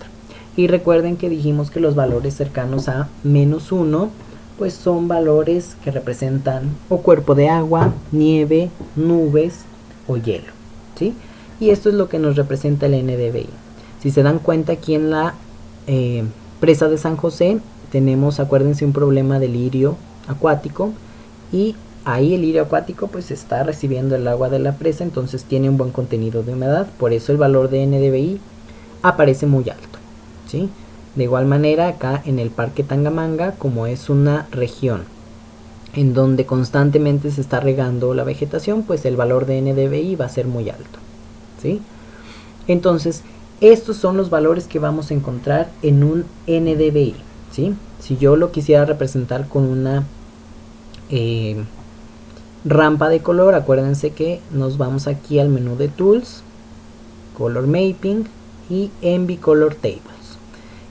A: Y recuerden que dijimos que los valores cercanos a -1, pues son valores que representan o cuerpo de agua, nieve, nubes o hielo, ¿sí? Y esto es lo que nos representa el NDVI. Si se dan cuenta, aquí en la presa de San José tenemos, acuérdense, un problema de lirio acuático, y ahí el lirio acuático pues está recibiendo el agua de la presa, entonces tiene un buen contenido de humedad, por eso el valor de NDVI aparece muy alto, ¿sí? De igual manera, acá en el Parque Tangamanga, como es una región en donde constantemente se está regando la vegetación, pues el valor de NDVI va a ser muy alto, ¿sí? Entonces, estos son los valores que vamos a encontrar en un NDVI, ¿sí? Si yo lo quisiera representar con una rampa de color, acuérdense que nos vamos aquí al menú de Tools, Color Mapping y Envy Color Tables.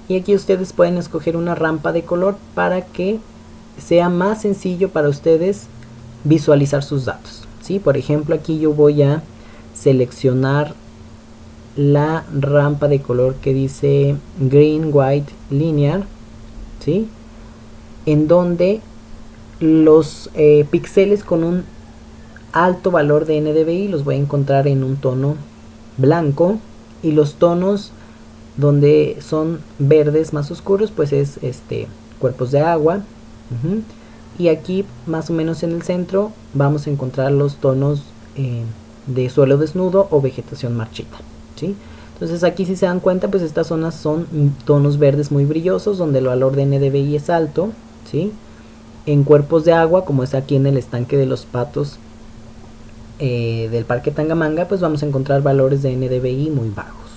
A: Y aquí ustedes pueden escoger una rampa de color para que sea más sencillo para ustedes visualizar sus datos, ¿sí? Por ejemplo, aquí yo voy a seleccionar la rampa de color que dice Green, White, Linear, ¿sí? En donde los píxeles con un alto valor de NDVI los voy a encontrar en un tono blanco, y los tonos donde son verdes más oscuros pues es cuerpos de agua, y aquí más o menos en el centro vamos a encontrar los tonos de suelo desnudo o vegetación marchita, ¿sí? Entonces aquí, si se dan cuenta, pues estas zonas son tonos verdes muy brillosos donde el valor de NDVI es alto, ¿sí? En cuerpos de agua, como es aquí en el estanque de los patos del Parque Tangamanga, pues vamos a encontrar valores de NDVI muy bajos,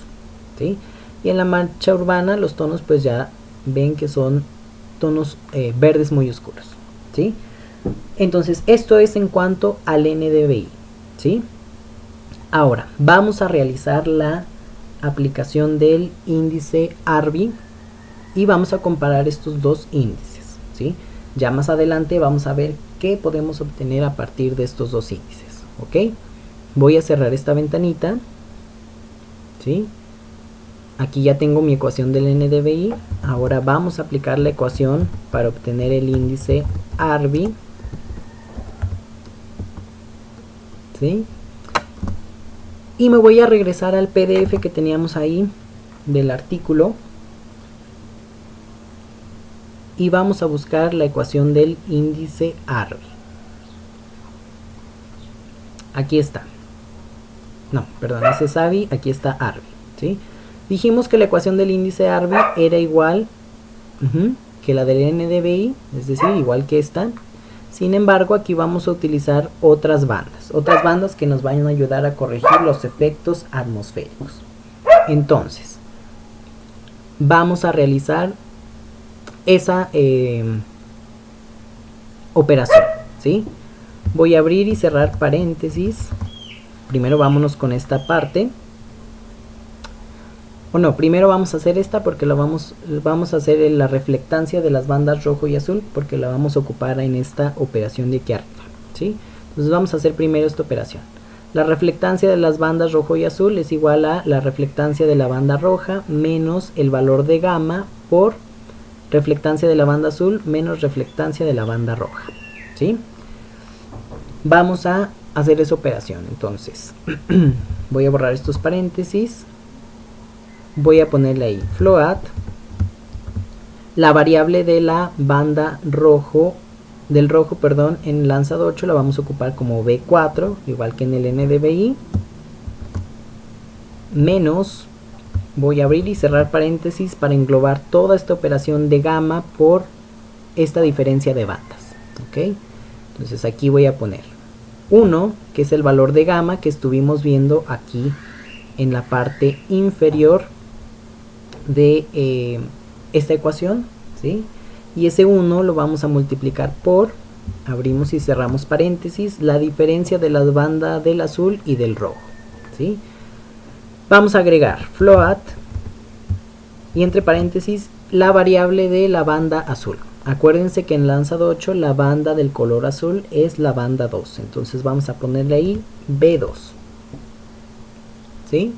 A: ¿sí? Y en la mancha urbana los tonos pues ya ven que son tonos verdes muy oscuros, ¿sí? Entonces esto es en cuanto al NDVI, ¿sí? Ahora vamos a realizar la aplicación del índice ARBI y vamos a comparar estos dos índices, ¿sí? Ya más adelante vamos a ver qué podemos obtener a partir de estos dos índices, ¿ok? Voy a cerrar esta ventanita, ¿sí? aquí ya tengo mi ecuación del NDVI. Ahora vamos a aplicar la ecuación para obtener el índice ARBI, ¿sí? Y me voy a regresar al PDF que teníamos ahí del artículo y vamos a buscar la ecuación del índice ARBI. Aquí está. No, perdón, ese es ABI, aquí está ARBI, ¿sí? Dijimos que la ecuación del índice ARBI era igual que la del NDVI, es decir, igual que esta. Sin embargo, aquí vamos a utilizar otras bandas que nos van a ayudar a corregir los efectos atmosféricos. Entonces, vamos a realizar esa operación, ¿sí? Voy a abrir y cerrar paréntesis. Primero vámonos con esta parte. O no, primero vamos a hacer esta porque vamos a hacer la reflectancia de las bandas rojo y azul, porque la vamos a ocupar en esta operación de aquí arriba, ¿sí? Entonces vamos a hacer primero esta operación. La reflectancia de las bandas rojo y azul es igual a la reflectancia de la banda roja menos el valor de gamma por reflectancia de la banda azul menos reflectancia de la banda roja, ¿sí? Vamos a hacer esa operación. Entonces voy a borrar estos paréntesis. Voy a ponerle ahí float. La variable de la banda rojo, en lanzado 8 la vamos a ocupar como B4, igual que en el NDVI. Menos, voy a abrir y cerrar paréntesis para englobar toda esta operación de gamma por esta diferencia de bandas. ¿Ok? Entonces aquí voy a poner 1, que es el valor de gamma que estuvimos viendo aquí en la parte inferior de esta ecuación, ¿sí? Y ese 1 lo vamos a multiplicar por, abrimos y cerramos paréntesis, la diferencia de la banda del azul y del rojo, ¿sí? Vamos a agregar float y entre paréntesis la variable de la banda azul. Acuérdense que en lanzado 8 la banda del color azul es la banda 2, entonces vamos a ponerle ahí B2, ¿sí?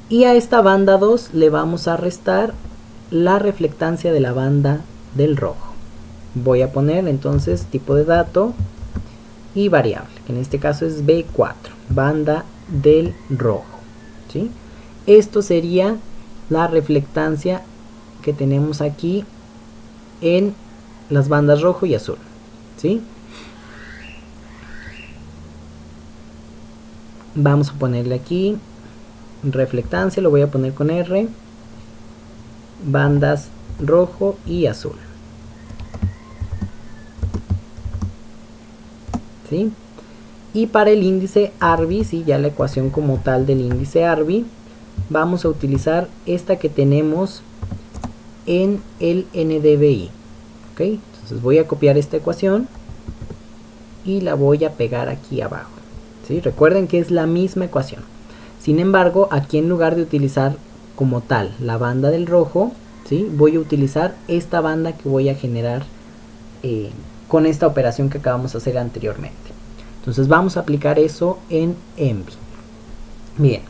A: Y a esta banda 2 le vamos a restar la reflectancia de la banda del rojo. Voy a poner entonces tipo de dato y variable, que en este caso es B4, banda del rojo, ¿sí? Esto sería la reflectancia que tenemos aquí en las bandas rojo y azul, ¿sí? Vamos a ponerle aquí reflectancia, lo voy a poner con R, bandas rojo y azul, ¿sí? Y para el índice ARBI, ¿sí? Ya la ecuación como tal del índice ARBI, vamos a utilizar esta que tenemos en el NDVI, ¿ok? Entonces voy a copiar esta ecuación y la voy a pegar aquí abajo, ¿sí? Recuerden que es la misma ecuación. Sin embargo, aquí en lugar de utilizar como tal la banda del rojo, ¿sí? Voy a utilizar esta banda que voy a generar con esta operación que acabamos de hacer anteriormente. Entonces vamos a aplicar eso en Envy. Bien,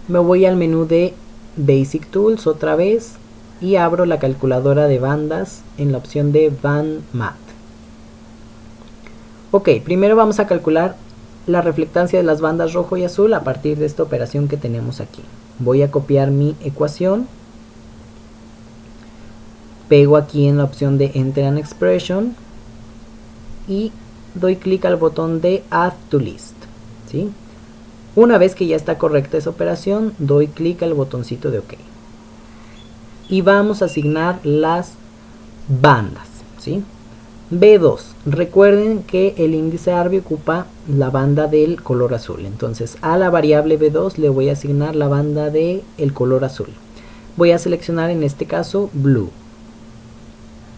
A: me voy al menú de Basic Tools otra vez y abro la calculadora de bandas en la opción de Band Math. Ok, primero vamos a calcular la reflectancia de las bandas rojo y azul a partir de esta operación que tenemos aquí. Voy a copiar mi ecuación, pego aquí en la opción de Enter an Expression y doy clic al botón de Add to List, ¿sí? Una vez que ya está correcta esa operación, doy clic al botoncito de OK. Y vamos a asignar las bandas, ¿sí? B2, recuerden que el índice ARBI ocupa la banda del color azul, entonces a la variable B2 le voy a asignar la banda del color azul. Voy a seleccionar en este caso Blue,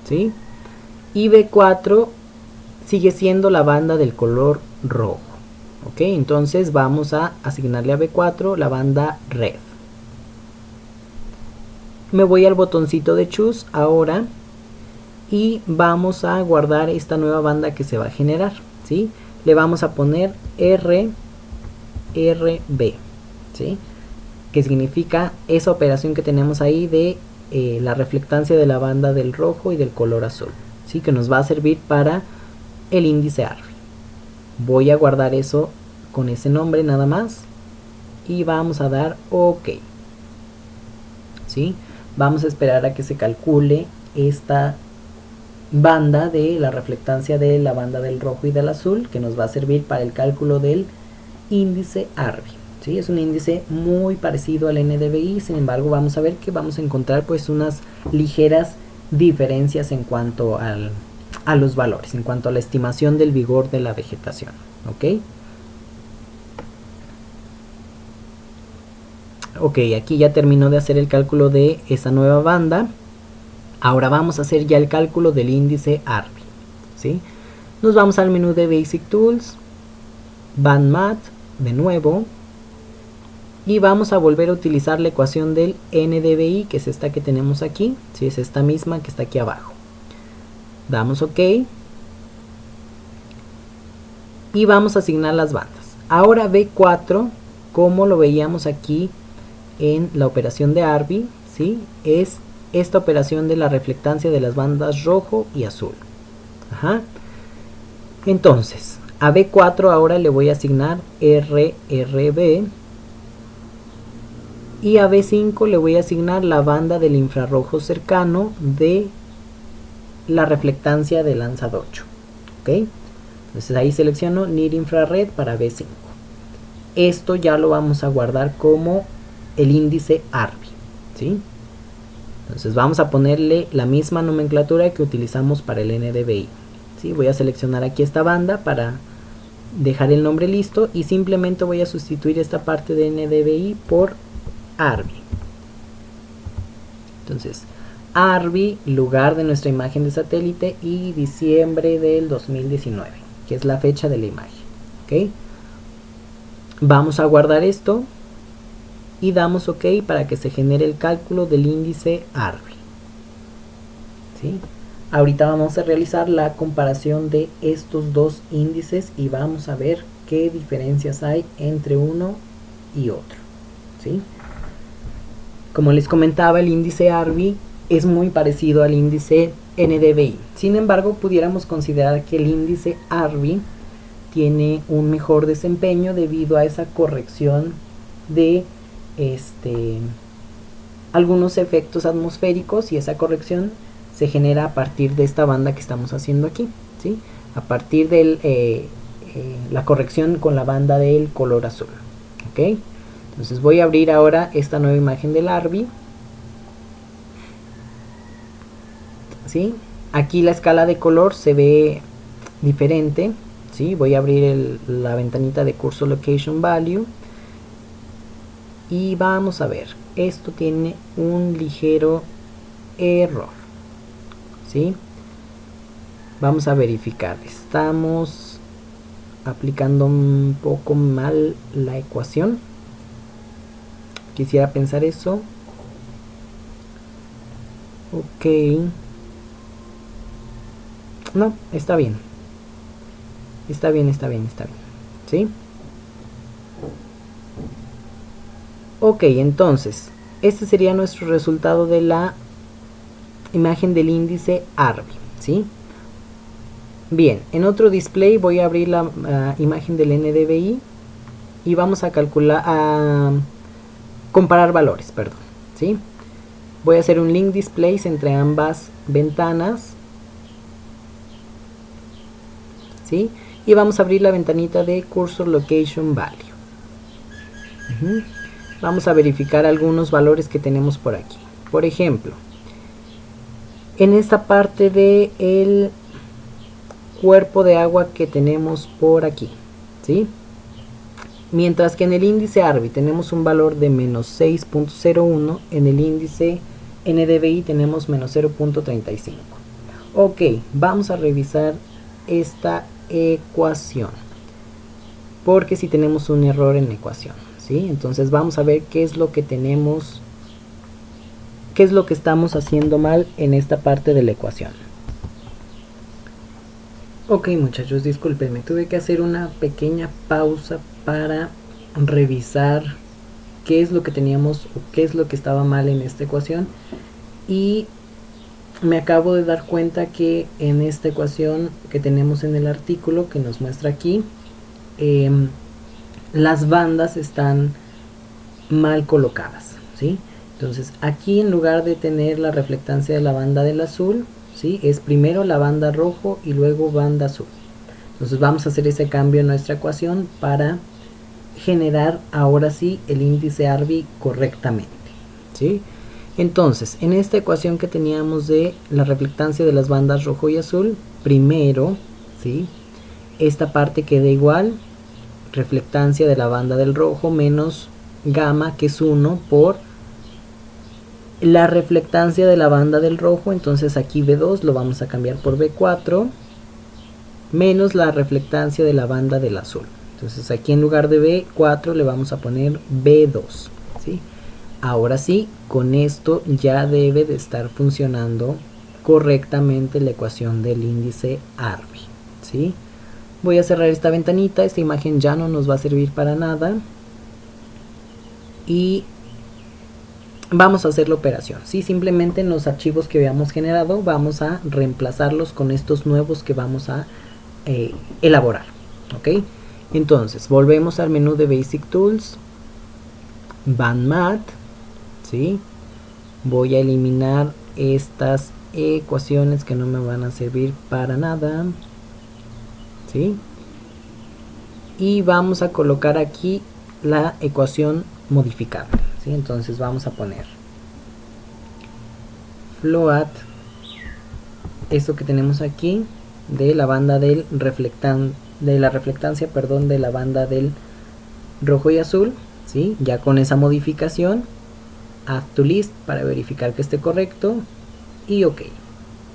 A: ¿sí? Y B4 sigue siendo la banda del color rojo, ¿ok? Entonces vamos a asignarle a B4 la banda Red. Me voy al botoncito de Choose ahora y vamos a guardar esta nueva banda que se va a generar, ¿sí? Le vamos a poner RB, ¿sí? que significa esa operación que tenemos ahí de la reflectancia de la banda del rojo y del color azul, ¿sí? Que nos va a servir para el índice ARBI. Voy a guardar eso con ese nombre nada más y vamos a dar OK, ¿sí? Vamos a esperar a que se calcule esta banda de la reflectancia de la banda del rojo y del azul, que nos va a servir para el cálculo del índice ARBI, ¿sí? Es un índice muy parecido al NDVI, sin embargo vamos a ver que vamos a encontrar pues unas ligeras diferencias en cuanto a los valores, en cuanto a la estimación del vigor de la vegetación, ¿ok? Ok, aquí ya terminó de hacer el cálculo de esa nueva banda. Ahora vamos a hacer ya el cálculo del índice ARBI, ¿sí? Nos vamos al menú de Basic Tools, BandMath, de nuevo, y vamos a volver a utilizar la ecuación del NDVI, que es esta que tenemos aquí, ¿sí? Es esta misma que está aquí abajo. Damos OK y vamos a asignar las bandas. Ahora B4, como lo veíamos aquí en la operación de ARBI, ¿sí? Es esta operación de la reflectancia de las bandas rojo y azul. Ajá. Entonces, a B4 ahora le voy a asignar RRB y a B5 le voy a asignar la banda del infrarrojo cercano de la reflectancia de Landsat 8. ¿Ok? Entonces ahí selecciono Near Infrared para B5. Esto ya lo vamos a guardar como el índice ARBI, ¿sí? Entonces vamos a ponerle la misma nomenclatura que utilizamos para el NDVI, ¿sí? Voy a seleccionar aquí esta banda para dejar el nombre listo y simplemente voy a sustituir esta parte de NDVI por ARBI. Entonces, ARBI, lugar de nuestra imagen de satélite y diciembre del 2019, que es la fecha de la imagen, ¿ok? Vamos a guardar esto y damos OK para que se genere el cálculo del índice ARBI, ¿sí? Ahorita vamos a realizar la comparación de estos dos índices y vamos a ver qué diferencias hay entre uno y otro, ¿sí? Como les comentaba, el índice ARBI es muy parecido al índice NDVI. Sin embargo, pudiéramos considerar que el índice ARBI tiene un mejor desempeño debido a esa corrección de algunos efectos atmosféricos, y esa corrección se genera a partir de esta banda que estamos haciendo aquí, ¿sí? A partir de la corrección con la banda del color azul, ¿ok? Entonces voy a abrir ahora esta nueva imagen del ARBI, ¿sí? Aquí la escala de color se ve diferente, ¿sí? Voy a abrir la ventanita de Cursor Location Value y vamos a ver, esto tiene un ligero error, ¿sí? Vamos a verificar, estamos aplicando un poco mal la ecuación, quisiera pensar eso. Ok, no, está bien, ¿sí? Ok, entonces, este sería nuestro resultado de la imagen del índice ARBI, ¿sí? Bien, en otro display voy a abrir la imagen del NDVI y vamos a calcular, comparar valores, perdón, ¿sí? Voy a hacer un link displays entre ambas ventanas, ¿sí? Y vamos a abrir la ventanita de Cursor Location Value. Vamos a verificar algunos valores que tenemos por aquí. Por ejemplo, en esta parte de el cuerpo de agua que tenemos por aquí, ¿sí? Mientras que en el índice ARBI tenemos un valor de menos 6.01, en el índice NDVI tenemos menos 0.35. Ok, vamos a revisar esta ecuación, porque si tenemos un error en la ecuación, ¿sí? Entonces vamos a ver qué es lo que tenemos, qué es lo que estamos haciendo mal en esta parte de la ecuación. Ok, muchachos, discúlpenme, tuve que hacer una pequeña pausa para revisar qué es lo que teníamos o qué es lo que estaba mal en esta ecuación, y me acabo de dar cuenta que en esta ecuación que tenemos en el artículo que nos muestra aquí, las bandas están mal colocadas, ¿sí? Entonces aquí, en lugar de tener la reflectancia de la banda del azul, ¿sí?, es primero la banda rojo y luego banda azul. Entonces vamos a hacer ese cambio en nuestra ecuación para generar ahora sí el índice ARBI correctamente, ¿sí? Entonces, en esta ecuación que teníamos de la reflectancia de las bandas rojo y azul, primero, ¿sí?, esta parte queda igual, reflectancia de la banda del rojo menos gamma, que es 1, por la reflectancia de la banda del rojo. Entonces aquí B2 lo vamos a cambiar por B4, menos la reflectancia de la banda del azul. Entonces aquí, en lugar de B4, le vamos a poner B2, ¿sí? Ahora sí, con esto ya debe de estar funcionando correctamente la ecuación del índice ARBI, ¿sí? Voy a cerrar esta ventanita, esta imagen ya no nos va a servir para nada. Y vamos a hacer la operación, ¿sí? Simplemente en los archivos que habíamos generado vamos a reemplazarlos con estos nuevos que vamos a elaborar, ¿ok? Entonces, volvemos al menú de Basic Tools, BandMath, ¿sí? Voy a eliminar estas ecuaciones que no me van a servir para nada, ¿sí? Y vamos a colocar aquí la ecuación modificable, ¿sí? Entonces vamos a poner float, esto que tenemos aquí, de la banda del de la reflectancia, perdón, de la banda del rojo y azul, ¿sí? Ya con esa modificación, add to list para verificar que esté correcto, y ok,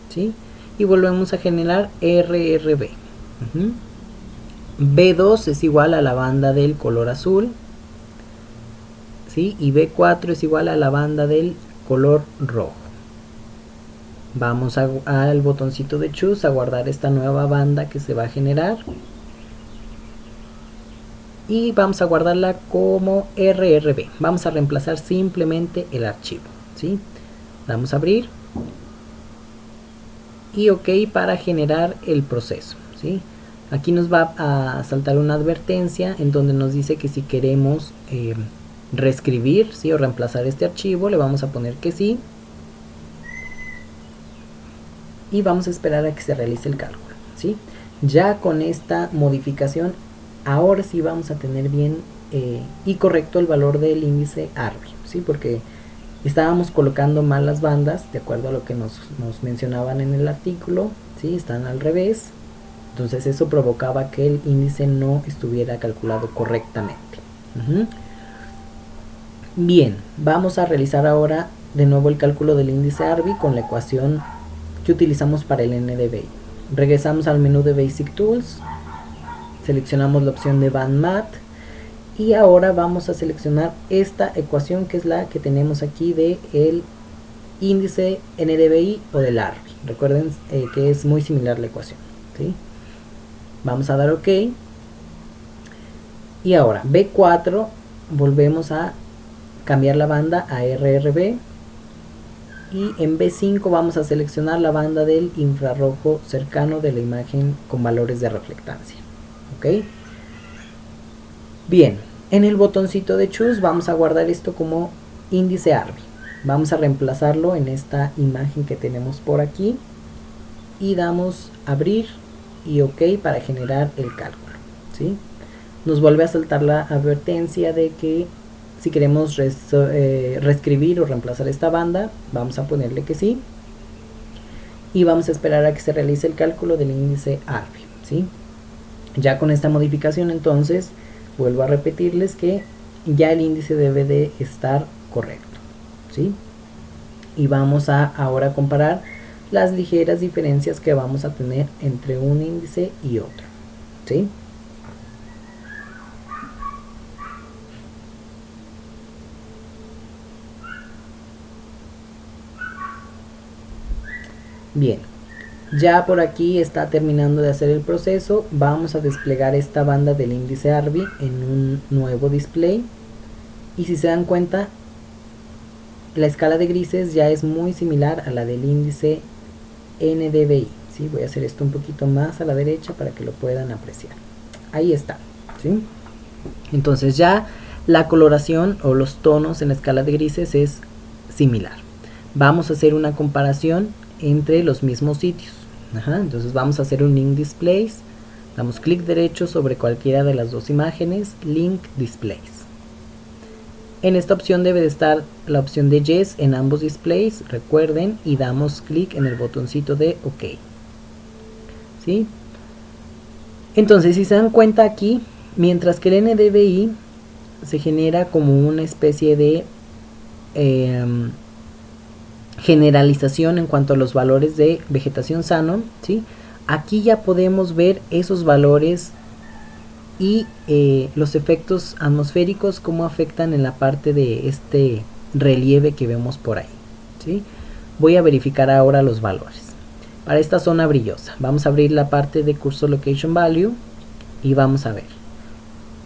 A: ¿sí? Y volvemos a generar RRB. B2 es igual a la banda del color azul, ¿sí? Y B4 es igual a la banda del color rojo. Vamos al botoncito de Choose a guardar esta nueva banda que se va a generar. Y vamos a guardarla como RRB. Vamos a reemplazar simplemente el archivo, ¿sí? Damos a abrir. Y OK para generar el proceso, ¿sí? Aquí nos va a saltar una advertencia en donde nos dice que si queremos reescribir, ¿sí?, o reemplazar este archivo, le vamos a poner que sí. Y vamos a esperar a que se realice el cálculo, ¿sí? Ya con esta modificación, ahora sí vamos a tener bien y correcto el valor del índice ARBI, ¿sí? Porque estábamos colocando mal las bandas, de acuerdo a lo que nos mencionaban en el artículo, ¿sí? Están al revés. Entonces eso provocaba que el índice no estuviera calculado correctamente. Bien, vamos a realizar ahora de nuevo el cálculo del índice ARBI con la ecuación que utilizamos para el NDVI. Regresamos al menú de Basic Tools, seleccionamos la opción de BandMath y ahora vamos a seleccionar esta ecuación que es la que tenemos aquí de el índice NDVI o del ARBI. Recuerden que es muy similar la ecuación, ¿sí? Vamos a dar OK. Y ahora B4 volvemos a cambiar la banda a RRB. Y en B5 vamos a seleccionar la banda del infrarrojo cercano de la imagen con valores de reflectancia. ¿Ok? Bien, en el botoncito de Choose vamos a guardar esto como índice ARBI. Vamos a reemplazarlo en esta imagen que tenemos por aquí. Y damos abrir y OK para generar el cálculo, ¿sí? Nos vuelve a saltar la advertencia de que si queremos reescribir o reemplazar esta banda, vamos a ponerle que sí. Y vamos a esperar a que se realice el cálculo del índice ARBI, ¿sí? Ya con esta modificación, entonces, vuelvo a repetirles que ya el índice debe de estar correcto, ¿sí? Y vamos a ahora comparar las ligeras diferencias que vamos a tener entre un índice y otro, ¿sí? Bien, ya por aquí está terminando de hacer el proceso. Vamos a desplegar esta banda del índice ARBI en un nuevo display Y si se dan cuenta, la escala de grises ya es muy similar a la del índice NDVI. ¿Sí? Voy a hacer esto un poquito más a la derecha para que lo puedan apreciar. Ahí está. ¿Sí? Entonces ya la coloración o los tonos en la escala de grises es similar. Vamos a hacer una comparación entre los mismos sitios. Entonces vamos a hacer un link displays. Damos clic derecho sobre cualquiera de las dos imágenes, link displays. En esta opción debe de estar la opción de yes en ambos displays, recuerden, y damos clic en el botoncito de OK. ¿Sí? Entonces, si se dan cuenta aquí, mientras que el NDVI se genera como una especie de generalización en cuanto a los valores de vegetación sano, ¿sí? Aquí ya podemos ver esos valores y los efectos atmosféricos, cómo afectan en la parte de este relieve que vemos por ahí, ¿sí? Voy a verificar ahora los valores. Para esta zona brillosa, vamos a abrir la parte de Cursor Location Value y vamos a ver.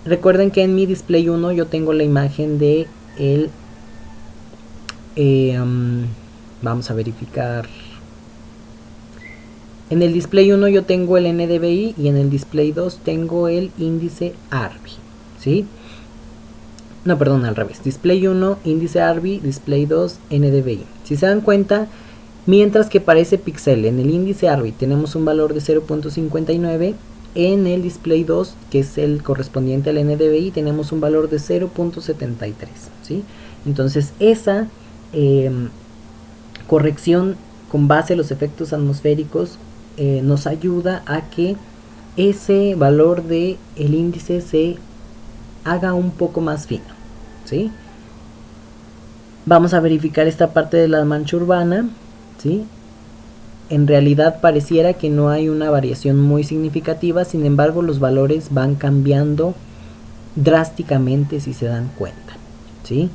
A: Recuerden que en mi display 1 yo tengo la imagen de el... vamos a verificar. En el display 1 yo tengo el NDVI y en el display 2 tengo el índice ARBI, ¿sí? No, perdón, al revés. Display 1, índice ARBI, display 2, NDVI. Si se dan cuenta, mientras que para ese píxel en el índice ARBI tenemos un valor de 0.59, en el display 2, que es el correspondiente al NDVI, tenemos un valor de 0.73, ¿sí? Entonces esa corrección con base a los efectos atmosféricos nos ayuda a que ese valor de el índice se haga un poco más fino, ¿sí? Vamos a verificar esta parte de la mancha urbana, ¿sí? En realidad pareciera que no hay una variación muy significativa, sin embargo los valores van cambiando drásticamente si se dan cuenta, ¿sí?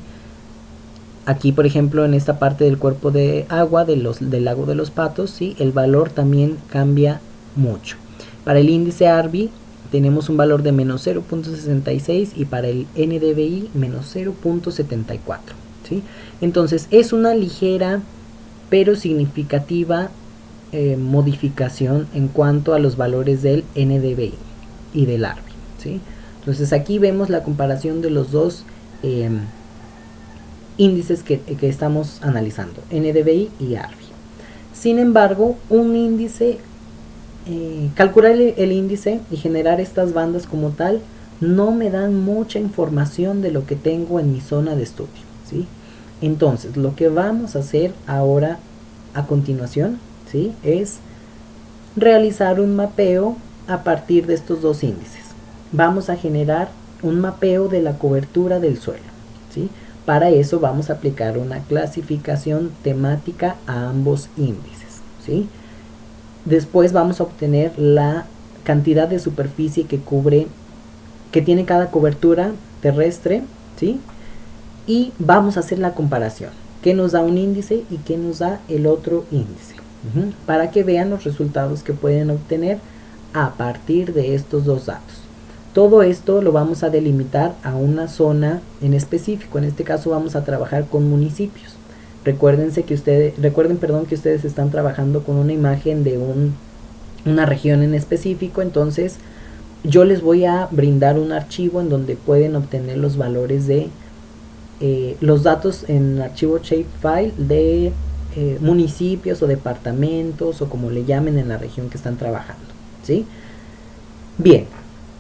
A: Aquí, por ejemplo, en esta parte del cuerpo de agua del lago de los Patos, ¿sí? El valor también cambia mucho. Para el índice ARBI tenemos un valor de menos 0.66 y para el NDVI menos 0.74, ¿sí? Entonces es una ligera pero significativa modificación en cuanto a los valores del NDVI y del ARBI, ¿sí? Entonces aquí vemos la comparación de los dos índices que estamos analizando, NDVI y ARBI. Sin embargo, un índice, calcular el índice y generar estas bandas como tal, no me dan mucha información de lo que tengo en mi zona de estudio, ¿sí? Entonces, lo que vamos a hacer ahora a continuación, ¿sí? Es realizar un mapeo a partir de estos dos índices. Vamos a generar un mapeo de la cobertura del suelo, ¿sí? Para eso vamos a aplicar una clasificación temática a ambos índices, ¿sí? Después vamos a obtener la cantidad de superficie que cubre, que tiene cada cobertura terrestre, ¿sí? Y vamos a hacer la comparación, qué nos da un índice y qué nos da el otro índice, para que vean los resultados que pueden obtener a partir de estos dos datos. Todo esto lo vamos a delimitar a una zona en específico. En este caso vamos a trabajar con municipios. Recuerden que ustedes están trabajando con una imagen de una región en específico. Entonces yo les voy a brindar un archivo en donde pueden obtener los valores de los datos en archivo shapefile de municipios o departamentos o como le llamen en la región que están trabajando, ¿sí? Bien.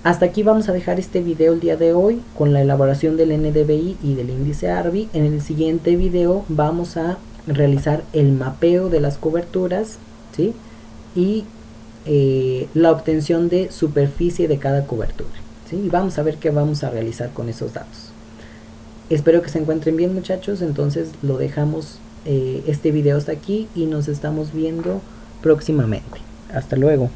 A: Hasta aquí vamos a dejar este video el día de hoy con la elaboración del NDVI y del índice ARBI. En el siguiente video vamos a realizar el mapeo de las coberturas, ¿sí? Y la obtención de superficie de cada cobertura, ¿sí? Y vamos a ver qué vamos a realizar con esos datos. Espero que se encuentren bien, muchachos. Entonces lo dejamos este video hasta aquí y nos estamos viendo próximamente. Hasta luego.